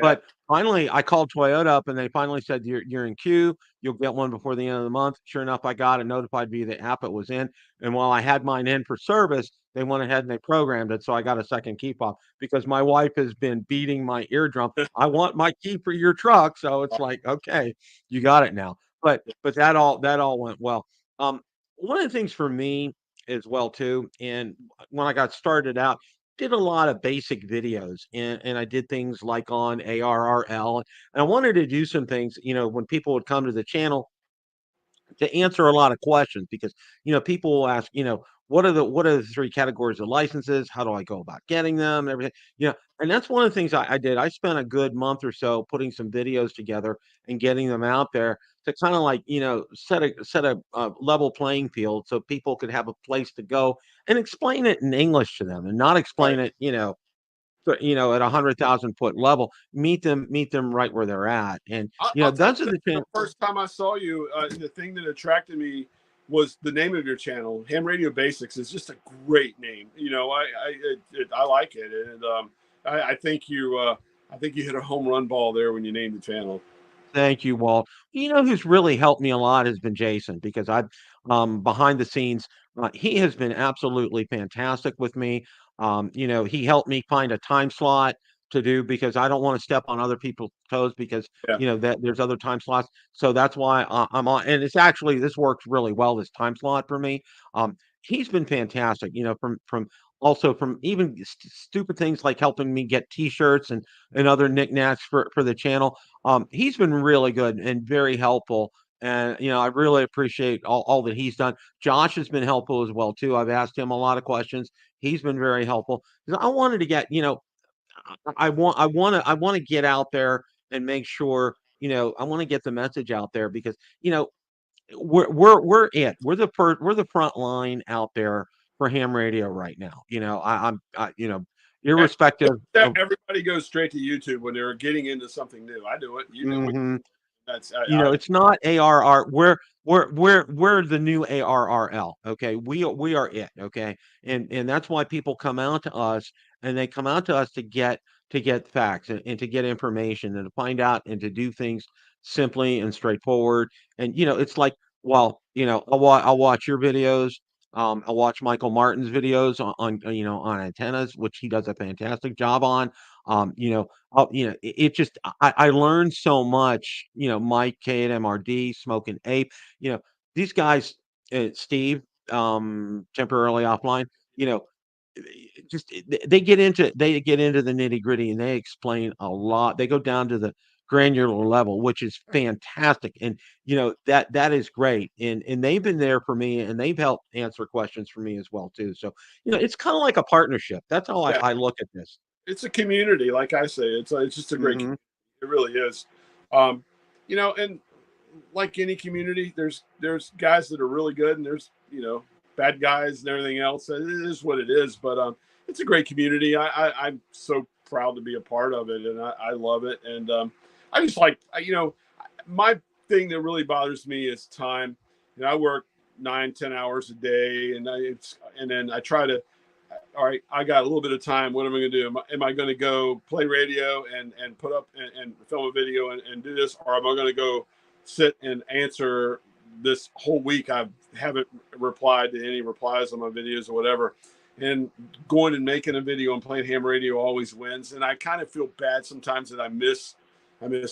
But finally, I called Toyota up and they finally said, "You're in queue. You'll get one before the end of the month." Sure enough, I got it notified via the app it was in. And while I had mine in for service, they went ahead and they programmed it. So I got a second key fob because my wife has been beating my eardrum. "I want my key for your truck." So it's like, okay, you got it now. But that all went well. Um, One of the things for me as well too, and when I got started out, did a lot of basic videos, and I did things like on ARRL, and I wanted to do some things, when people would come to the channel to answer a lot of questions because, people will ask, what are the three categories of licenses? How do I go about getting them? Everything, and that's one of the things I did. I spent a good month or so putting some videos together and getting them out there to kind of like, set a level playing field so people could have a place to go and explain it in English to them and not Right. explain it, at 100,000 foot level. Meet them right where they're at, and I'll tell those are you, the the first time I saw you, the thing that attracted me was the name of your channel. Ham Radio Basics is just a great name. I like it, and I think you hit a home run ball there when you named the channel. Thank you, Walt. Who's really helped me a lot has been Jason because I've behind the scenes, he has been absolutely fantastic with me. He helped me find a time slot to do because I don't want to step on other people's toes because Yeah. that there's other time slots. So that's why I'm on, and it's actually this works really well, this time slot for me. He's been fantastic. From also from even stupid things like helping me get T-shirts and other knickknacks for the channel. He's been really good and very helpful. And I really appreciate all that he's done. Josh has been helpful as well too. I've asked him a lot of questions. He's been very helpful. 'Cause I wanted to get, I want to get out there and make sure, I want to get the message out there because, we're the front line out there for ham radio right now. Irrespective of. Everybody goes straight to YouTube when they're getting into something new. I do it. You do it. Mhm. That's It's not ARR. We're the new ARRL. Okay, we are it. Okay, and that's why people come out to us, and they come out to us to get facts and to get information and to find out and to do things simply and straightforward. And it's like, well, I'll watch your videos. I'll watch Michael Martin's videos on antennas, which he does a fantastic job on. It just I learned so much. Mike K at MRD, Smoking Ape. You know, these guys, Steve, temporarily offline. You know, just they get into the nitty gritty and they explain a lot. They go down to the granular level, which is fantastic, and that is great. And they've been there for me, and they've helped answer questions for me as well too. So it's kind of like a partnership. That's how yeah. I look at this. It's a community, like I say. It's just a great Hmm. community. It really is. Um, and like any community, there's guys that are really good, and there's bad guys and everything else. It is what it is. But it's a great community. I'm so proud to be a part of it, and I love it. And I just like my thing that really bothers me is time. I work 9-10 hours a day, and then I try to, all right, I got a little bit of time. What am I going to do? Am I going to go play radio and put up and film a video and do this? Or am I going to go sit and answer this whole week? I haven't replied to any replies on my videos or whatever. And going and making a video and playing ham radio always wins. And I kind of feel bad sometimes that I miss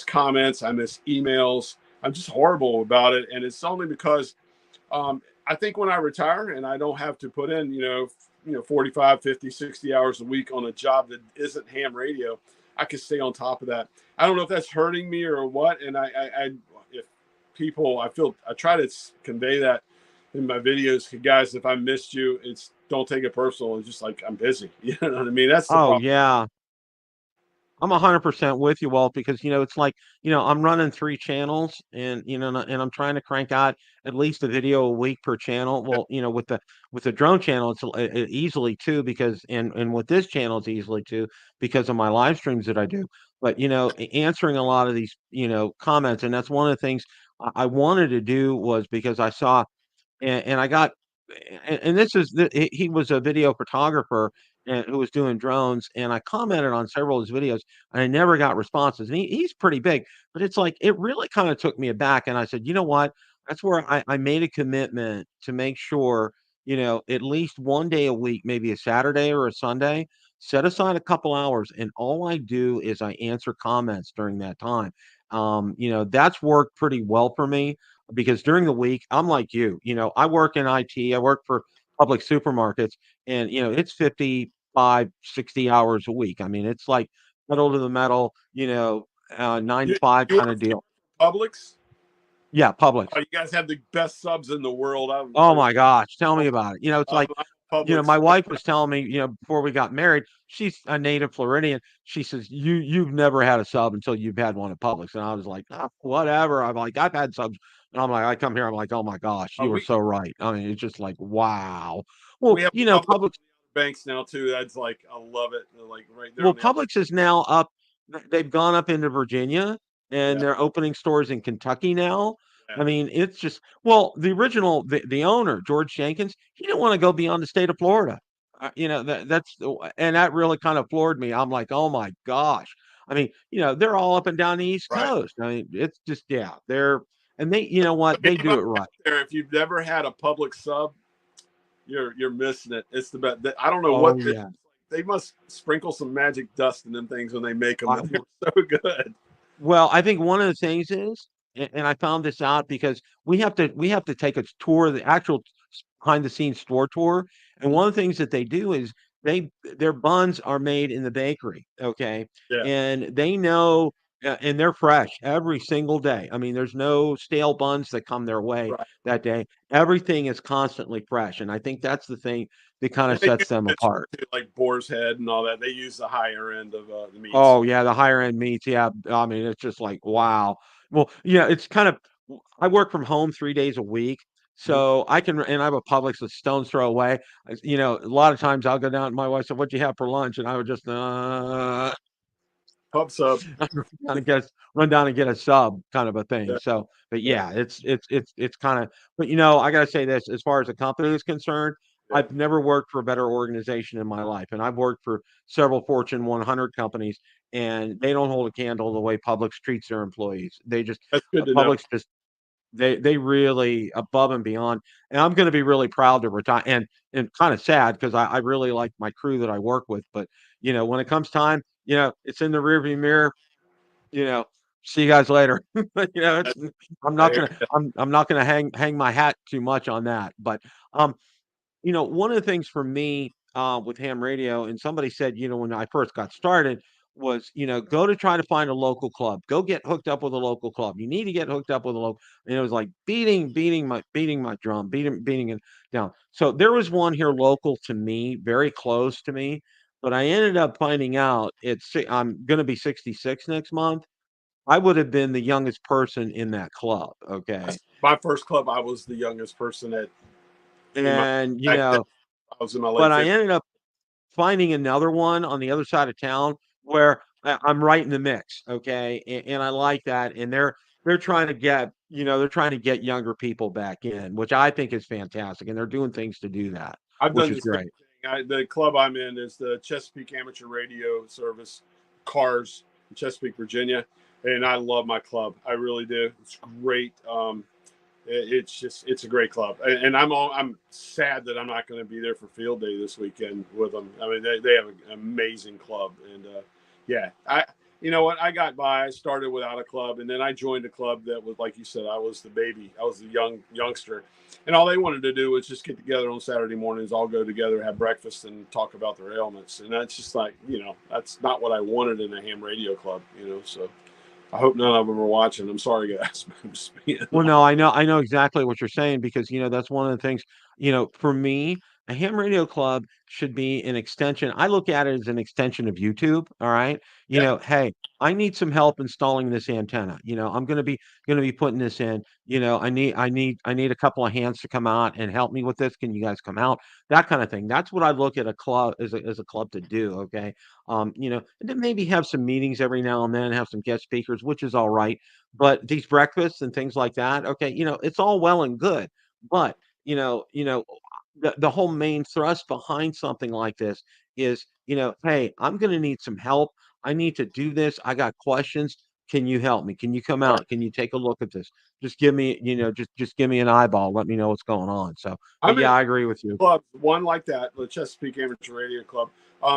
comments. I miss emails. I'm just horrible about it. And it's only because I think when I retire and I don't have to put in, 45, 50, 60 hours a week on a job that isn't ham radio, I can stay on top of that. I don't know if that's hurting me or what. And if people, I try to convey that in my videos, guys, if I missed you, don't take it personal. It's just like, I'm busy. You know what I mean? That's the Oh problem. yeah. I'm 100% with you, Walt, because it's like I'm running 3 channels, and I'm trying to crank out at least a video a week per channel. Well, with the drone channel, it's easily two because and with this channel, it's easily two because of my live streams that I do. But answering a lot of these comments, and that's one of the things I wanted to do was because I saw and I got and this is he was a video photographer and who was doing drones, and I commented on several of his videos, and I never got responses. And he's pretty big, but it's like it really kind of took me aback. And I said, you know what? That's where I made a commitment to make sure, at least one day a week, maybe a Saturday or a Sunday, set aside a couple hours, and all I do is I answer comments during that time. That's worked pretty well for me because during the week, I'm like you, I work in IT, I work for public supermarkets, and it's 55, 60 hours a week. I mean, it's like pedal to the metal, 9 to 5 You kind work of deal. for Publix? Yeah, Publix. Oh, you guys have the best subs in the world. Oh my gosh, tell me about it. It's like, I'm Publix. my wife was telling me, before we got married, she's a native Floridian. She says, you've never had a sub until you've had one at Publix. And I was like, whatever. I'm like, I've had subs. And I'm like, I come here, I'm like, oh my gosh, you were We so right. I mean, it's just like, wow. Well, we have Publix Publix. banks now too. That's like, I love it. They're like right there Well, on the Publix is now up. They've gone up into Virginia, and yeah, they're opening stores in Kentucky now. yeah. I mean, it's just the original the owner George Jenkins. He didn't want to go beyond the state of Florida. And that really kind of floored me. I'm like, oh my gosh. I mean, they're all up and down the East Right. Coast. I mean, it's just they're and they you know what they do it right. There, if you've never had a Publix sub, you're missing it. It's the best. I don't know Oh what yeah. they must sprinkle some magic dust in them things when they make them. I, They're so good. Well, I think one of the things is, and I found this out because we have to take a tour, the actual behind the scenes store tour, and one of the things that they do is their buns are made in the bakery, okay, Yeah, and they know, and they're fresh every single day. I mean, there's no stale buns that come their way right. that day. Everything is constantly fresh, and I think that's the thing that kind And of they sets use them it too, apart. like boar's head and all that. They use the higher end of the meats. Oh, yeah, the higher end meats, yeah, I mean, it's just like, wow. Well, yeah, it's kind of I work from home 3 days a week, Mhm. so I can and I have a Publix a stone's throw away. A lot of times I'll go down and my wife said, "What'd you have for lunch?" And I would just, Pub sub. kind of guess run down and get a sub kind of a thing. Yeah, So, but yeah, yeah, it's kind of but I gotta say this, as far as the company is concerned, yeah. I've never worked for a better organization in my life. And I've worked for several Fortune 100 companies, and they don't hold a candle the way Publix treats their employees. They just That's good to know. Publix just they really above and beyond. And I'm going to be really proud to retire and kind of sad because I really like my crew that I work with. But when it comes time, it's in the rearview mirror. You know, see you guys later. It's I'm I not hear gonna you. I'm not gonna hang my hat too much on that. But one of the things for me with ham radio, and somebody said, when I first got started, was, go to try to find a local club. Go get hooked up with a local club. You need to get hooked up with a local. And it was like beating my drum, beating it down. So there was one here local to me, very close to me, but I ended up finding out I'm going to be 66 next month. I would have been the youngest person in that club. Okay. That's my first club. I was the youngest person in my And, back then. I was in my but late I 50s. ended up finding another one on the other side of town where I'm right in the mix, okay, and I like that, and they're trying to get younger people back in, which I think is fantastic, and they're doing things to do that, I've which done is the same great. thing. The club I'm in is the Chesapeake Amateur Radio Service, Cars, in Chesapeake, Virginia, and I love my club. I really do. It's great. It's a great club, and I'm sad that I'm not going to be there for field day this weekend with them. I mean, they have an amazing club, and yeah, you know what, I got by. I started without a club, and then I joined a club that was, like you said, I was the baby, I was the youngster, and all they wanted to do was just get together on Saturday mornings, all go together, have breakfast, and talk about their ailments, and that's just like, that's not what I wanted in a ham radio club, so. I hope none of them are watching. I'm sorry, guys. I'm just being Well, no, I know exactly what you're saying because, that's one of the things, for me, a ham radio club should be an extension. I look at it as an extension of YouTube. All right. yeah. Hey, I need some help installing this antenna. I'm gonna be putting this in. I need a couple of hands to come out and help me with this. Can you guys come out? That kind of thing. That's what I look at a club as a club to do. Okay. And then maybe have some meetings every now and then, have some guest speakers, which is all right, but these breakfasts and things like that, okay, it's all well and good, but the whole main thrust behind something like this is, hey, I'm going to need some help. I need to do this. I got questions. Can you help me? Can you come Right. out? Can you take a look at this? Just give me, just give me an eyeball. Let me know what's going on. So, but I'm in yeah, I agree with you. clubs, one like that, the Chesapeake Amateur Radio Club.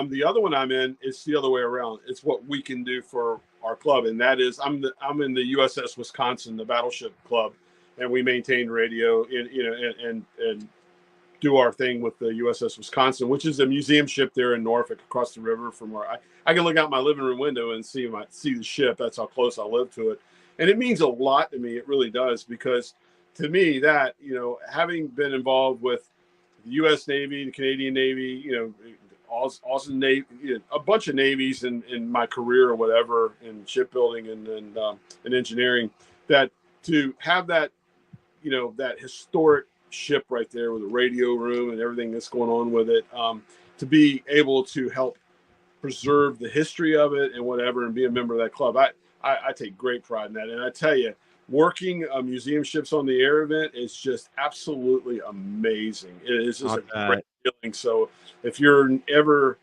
The other one I'm in is the other way around. It's what we can do for our club, and that is I'm in the USS Wisconsin, the Battleship Club, and we maintain radio and do our thing with the USS Wisconsin, which is a museum ship there in Norfolk, across the river from where I can look out my living room window and see the ship. That's how close I live to it, and it means a lot to me. It really does, because to me, that, having been involved with the U.S. Navy, the Canadian Navy, awesome Navy, a bunch of navies in my career or whatever, in shipbuilding and engineering, that to have that, that historic ship right there with the radio room and everything that's going on with it, to be able to help preserve the history of it and whatever, and be a member of that club. I take great pride in that. And I tell you, working museum ships on the air event is just absolutely amazing. It is just I a great bet. feeling. So if you're ever,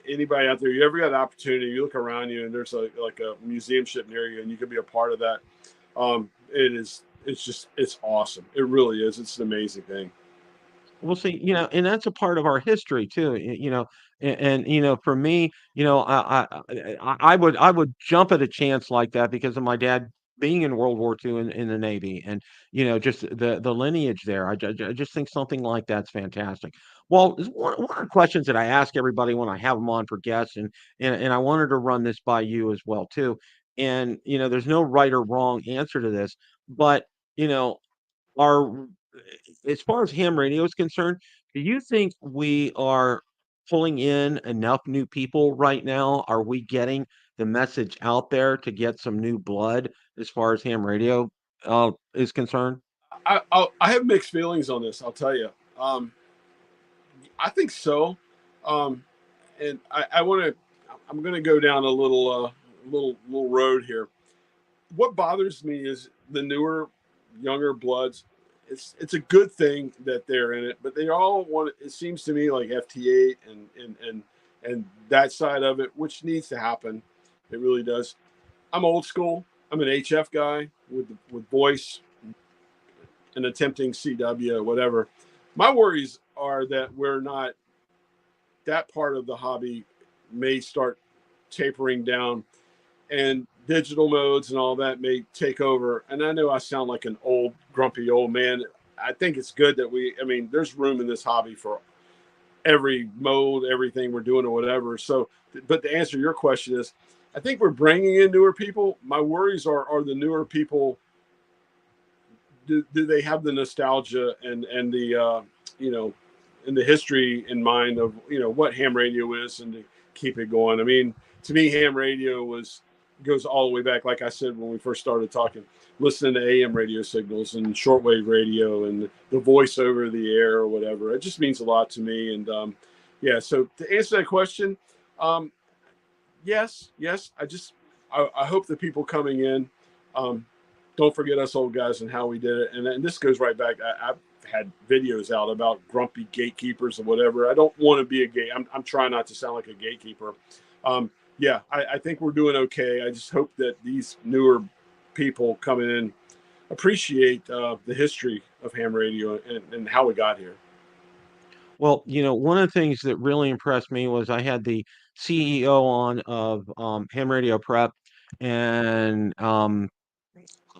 anybody out there, you ever got an opportunity, you look around you and there's like a museum ship near you and you could be a part of that. It's awesome. It really is. It's an amazing thing. Well, see, and that's a part of our history too, and for me, I would jump at a chance like that because of my dad being in World War II in the Navy, and just the lineage there. I just think something like that's fantastic. Well, one of the questions that I ask everybody when I have them on for guests, and I wanted to run this by you as well too. And there's no right or wrong answer to this, but you know, are as far as ham radio is concerned, do you think we are pulling in enough new people right now? Are we getting the message out there to get some new blood as far as ham radio is concerned? I have mixed feelings on this. I'll tell you. Um, I think so, um, and I want to. I'm going to go down a little road here. What bothers me is the newer, younger bloods. It's a good thing that they're in it, but they all want. It seems to me like FT8 and that side of it, which needs to happen. It really does. I'm old school. I'm an HF guy with voice and attempting CW, whatever. My worries are that we're not that part of the hobby may start tapering down and digital modes and all that may take over. And I know I sound like an old, grumpy old man. I think it's good that I mean, there's room in this hobby for every mode, everything we're doing or whatever. So, but to answer your question is, I think we're bringing in newer people. My worries are the newer people, do they have the nostalgia and the, you know, and the history in mind of, what ham radio is and to keep it going. I mean, to me, ham radio goes all the way back. Like I said, when we first started talking, listening to AM radio signals and shortwave radio and the voice over the air or whatever, it just means a lot to me. And yeah, so to answer that question, um, yes. I hope the people coming in, um, don't forget us old guys and how we did it. And this goes right back. I've had videos out about grumpy gatekeepers or whatever. I don't want to be a gate. I'm trying not to sound like a gatekeeper. Yeah, I think we're doing okay. I just hope that these newer people coming in appreciate the history of ham radio and how we got here. Well, one of the things that really impressed me was I had the CEO on of Ham Radio Prep, and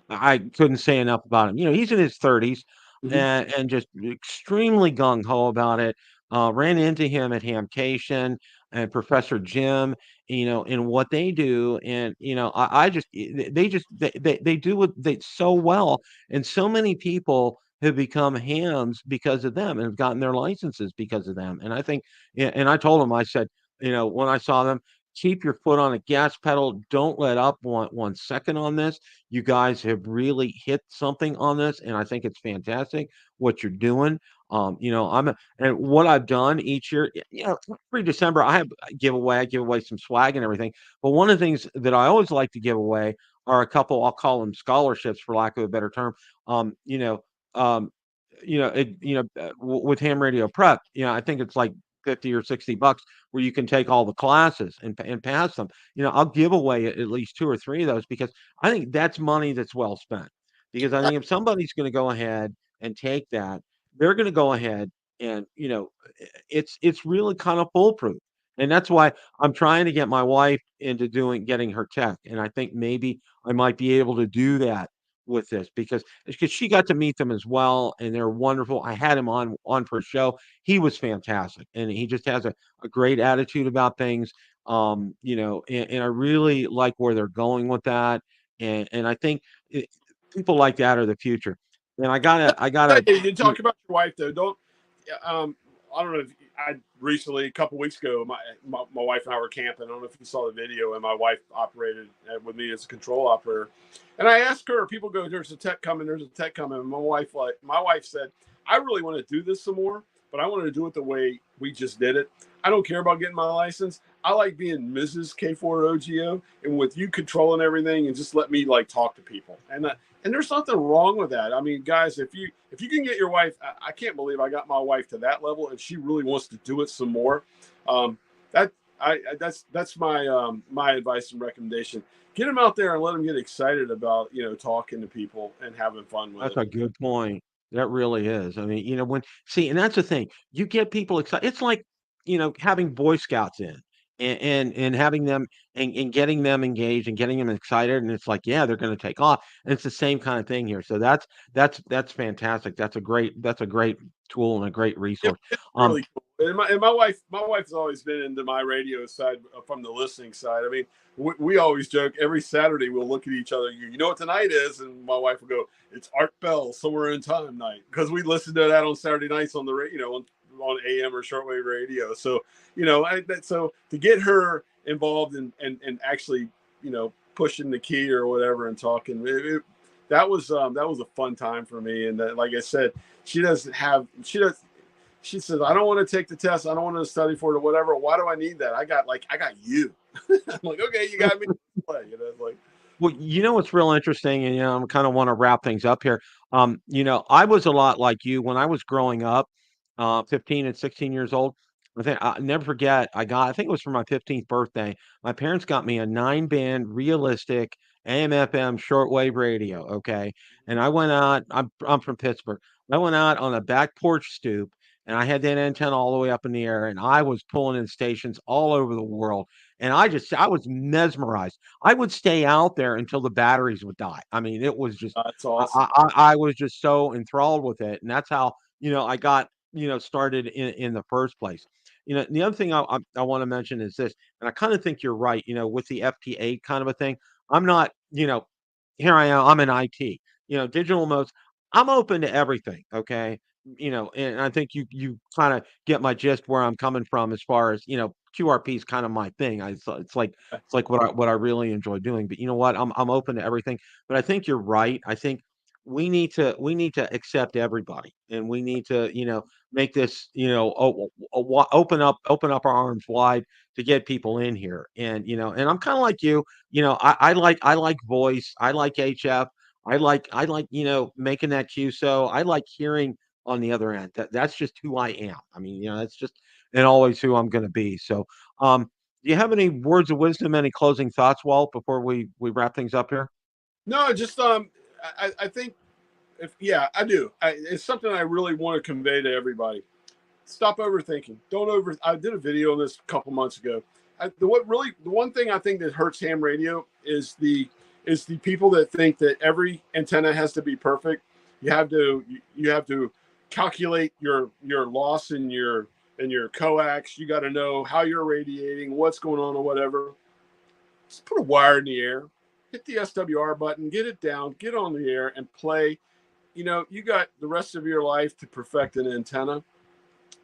I couldn't say enough about him. He's in his 30s Hmm. and just extremely gung ho about it. Ran into him at Hamcation and Professor Jim, and what they do. And, I just, they do what they so well. And so many people have become hams because of them and have gotten their licenses because of them. And I think, and I told him, I said, when I saw them, keep your foot on the gas pedal. Don't let up one second on this. You guys have really hit something on this, and I think it's fantastic what you're doing. And what I've done each year, every December I give away some swag and everything. But one of the things that I always like to give away are a couple, I'll call them scholarships for lack of a better term. Um, you know, um, with Ham Radio Prep, I think it's like 50 or $60 where you can take all the classes and pass them. I'll give away at least two or three of those because I think that's money that's well spent. Because I think if somebody's going to go ahead and take that, they're going to go ahead and it's really kind of foolproof. And that's why I'm trying to get my wife into getting her tech. And I think maybe I might be able to do that with this because she got to meet them as well, and they're wonderful. I had him on for a show. He was fantastic, and he just has a great attitude about things. And I really like where they're going with that, and I think people like that are the future. And I gotta. Hey, you talk about your wife though. Don't. I don't know. If I recently, a couple weeks ago, my wife and I were camping. I don't know if you saw the video, and my wife operated with me as a control operator. And I asked her. People go, "There's a tech coming. There's a tech coming." And my wife said, "I really want to do this some more, but I want to do it the way we just did it. I don't care about getting my license. I like being Mrs. K4OGO, and with you controlling everything, and just let me like talk to people." And there's nothing wrong with that. I mean, guys, if you can get your wife, I can't believe I got my wife to that level, and she really wants to do it some more. Um, that that's my advice and recommendation. Get them out there and let them get excited about talking to people and having fun with That's it. a good point. That really is. I mean, and that's the thing. You get people excited. It's like, having Boy Scouts in and having them and getting them engaged and getting them excited. And it's like, yeah, they're going to take off. And it's the same kind of thing here. So that's fantastic. That's a great tool and a great It, resource. it's Um, really cool. And my wife's always been into my radio side from the listening side. I mean, we always joke every Saturday we'll look at each other. You know what tonight is, and my wife will go, "It's Art Bell Somewhere in Time night," because we listen to that on Saturday nights on the on AM or shortwave radio. So so to get her involved and actually pushing the key or whatever and talking, that was a fun time for me. And like I said, she doesn't have she says, I don't want to take the test. I don't want to study for it or whatever. Why do I need that? I got you. I'm like, okay, you got me. Like, Well, what's real interesting, and I kind of want to wrap things up here. I was a lot like you when I was growing up, 15 and 16 years old. I think I never forget. I think it was for my 15th birthday. My parents got me a 9-band realistic AM/FM shortwave radio. Okay, and I went out. I'm from Pittsburgh. I went out on a back porch stoop, and I had that antenna all the way up in the air, and I was pulling in stations all over the world, and I was mesmerized. I would stay out there until the batteries would die. I mean, it was just that's I awesome. I was just so enthralled with it, and that's how, I got, started in the first place. The other thing I wanna mention is this, and I kinda think you're right, with the FT8 kind of a thing. I'm not, here I am, I'm in IT, digital modes. I'm open to everything, okay? And I think you kinda get my gist where I'm coming from as far as, QRP is kind of my thing. It's like what I really enjoy doing. But you know what? I'm open to everything. But I think you're right. I think we need to accept everybody, and we need to make this open up our arms wide to get people in here. And I'm kind of like you. I like voice. I like HF. I like making that QSO. I like hearing on the other end. That's just who I am. I mean, that's just and always who I'm going to be. So, do you have any words of wisdom, any closing thoughts, Walt, before we wrap things up here? No, just I think if I do. It's something I really want to convey to everybody. Stop overthinking. Don't over. I did a video on this a couple months ago. The one thing I think that hurts ham radio is the people that think that every antenna has to be perfect. You have to calculate your loss in your coax. You got to know how you're radiating, what's going on, or whatever. Just put a wire in the air, hit the SWR button, get it down, get on the air, and play. You got the rest of your life to perfect an antenna.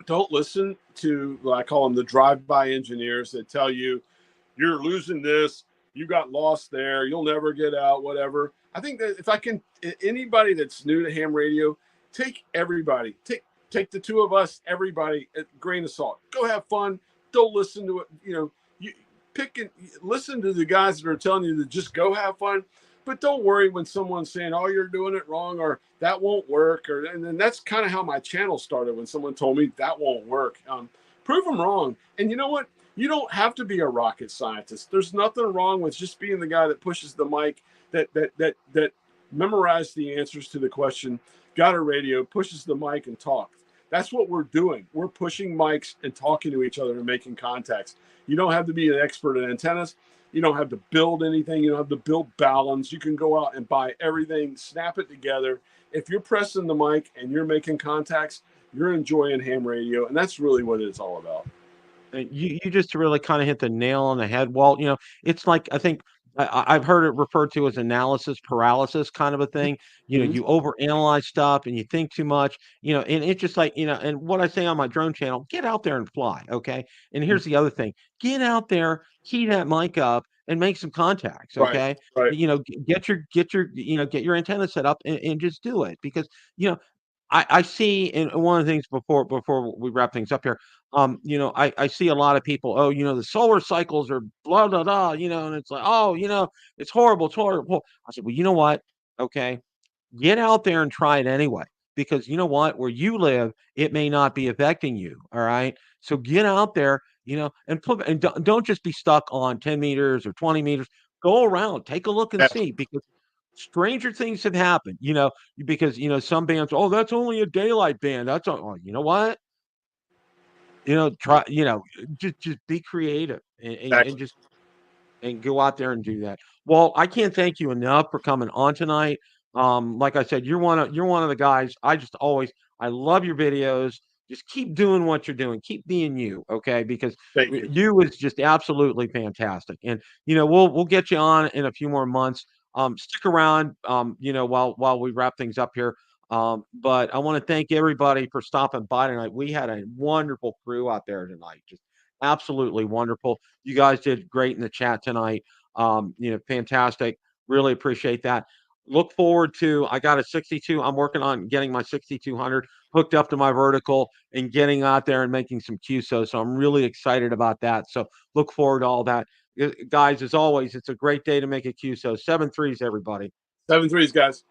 Don't listen to, I call them the drive-by engineers that tell you you're losing this, you got lost there, you'll never get out, whatever. I think that if I can, anybody that's new to ham radio, take the two of us, everybody, at grain of salt. Go have fun. Don't listen to it. You pick and listen to the guys that are telling you to just go have fun. But don't worry when someone's saying, "Oh, you're doing it wrong," or "That won't work," and then that's kind of how my channel started when someone told me that won't work. Prove them wrong. And you know what? You don't have to be a rocket scientist. There's nothing wrong with just being the guy that pushes the mic, that memorized the answers to the question, got a radio, pushes the mic, and talks. That's what we're doing. We're pushing mics and talking to each other and making contacts. You don't have to be an expert in antennas. You don't have to build anything. You don't have to build balance. You can go out and buy everything, snap it together. If you're pressing the mic and you're making contacts, you're enjoying ham radio. And that's really what it's all about. You just really kind of hit the nail on the head, Walt. It's like I think I've heard it referred to as analysis paralysis kind of a thing. Mhm. You overanalyze stuff and you think too much. And it's just like and what I say on my drone channel: get out there and fly, okay? And here's the other thing: get out there, key that mic up, and make some contacts, Right, okay? right. Get your antenna set up and just do it because you know I see, and one of the things before we wrap things up here, I see a lot of people, oh, the solar cycles are blah blah blah, and it's like, oh, it's horrible, it's horrible. I said, well, you know what? Okay, get out there and try it anyway, because you know what? Where you live, it may not be affecting you. All right, so get out there, and don't just be stuck on 10 meters or 20 meters. Go around, take a look and That's see, because stranger things have happened, because some bands, oh, that's only a daylight band. That's all. Oh, you know what? Try, just be creative and Exactly. just and go out there and do that. Well, I can't thank you enough for coming on tonight. Like I said, you're one of the guys. I love your videos. Just keep doing what you're doing. Keep being you, okay? Because Thank you. you is just absolutely fantastic. And we'll get you on in a few more months. Stick around, while we wrap things up here. But I want to thank everybody for stopping by tonight. We had a wonderful crew out there tonight. Just absolutely wonderful. You guys did great in the chat tonight. Fantastic. Really appreciate that. Look forward to, I got a 62. I'm working on getting my 6200 hooked up to my vertical and getting out there and making some QSO. So I'm really excited about that. So look forward to all that. Guys, as always, it's a great day to make a QSO. 7 threes, everybody. 7 threes, guys.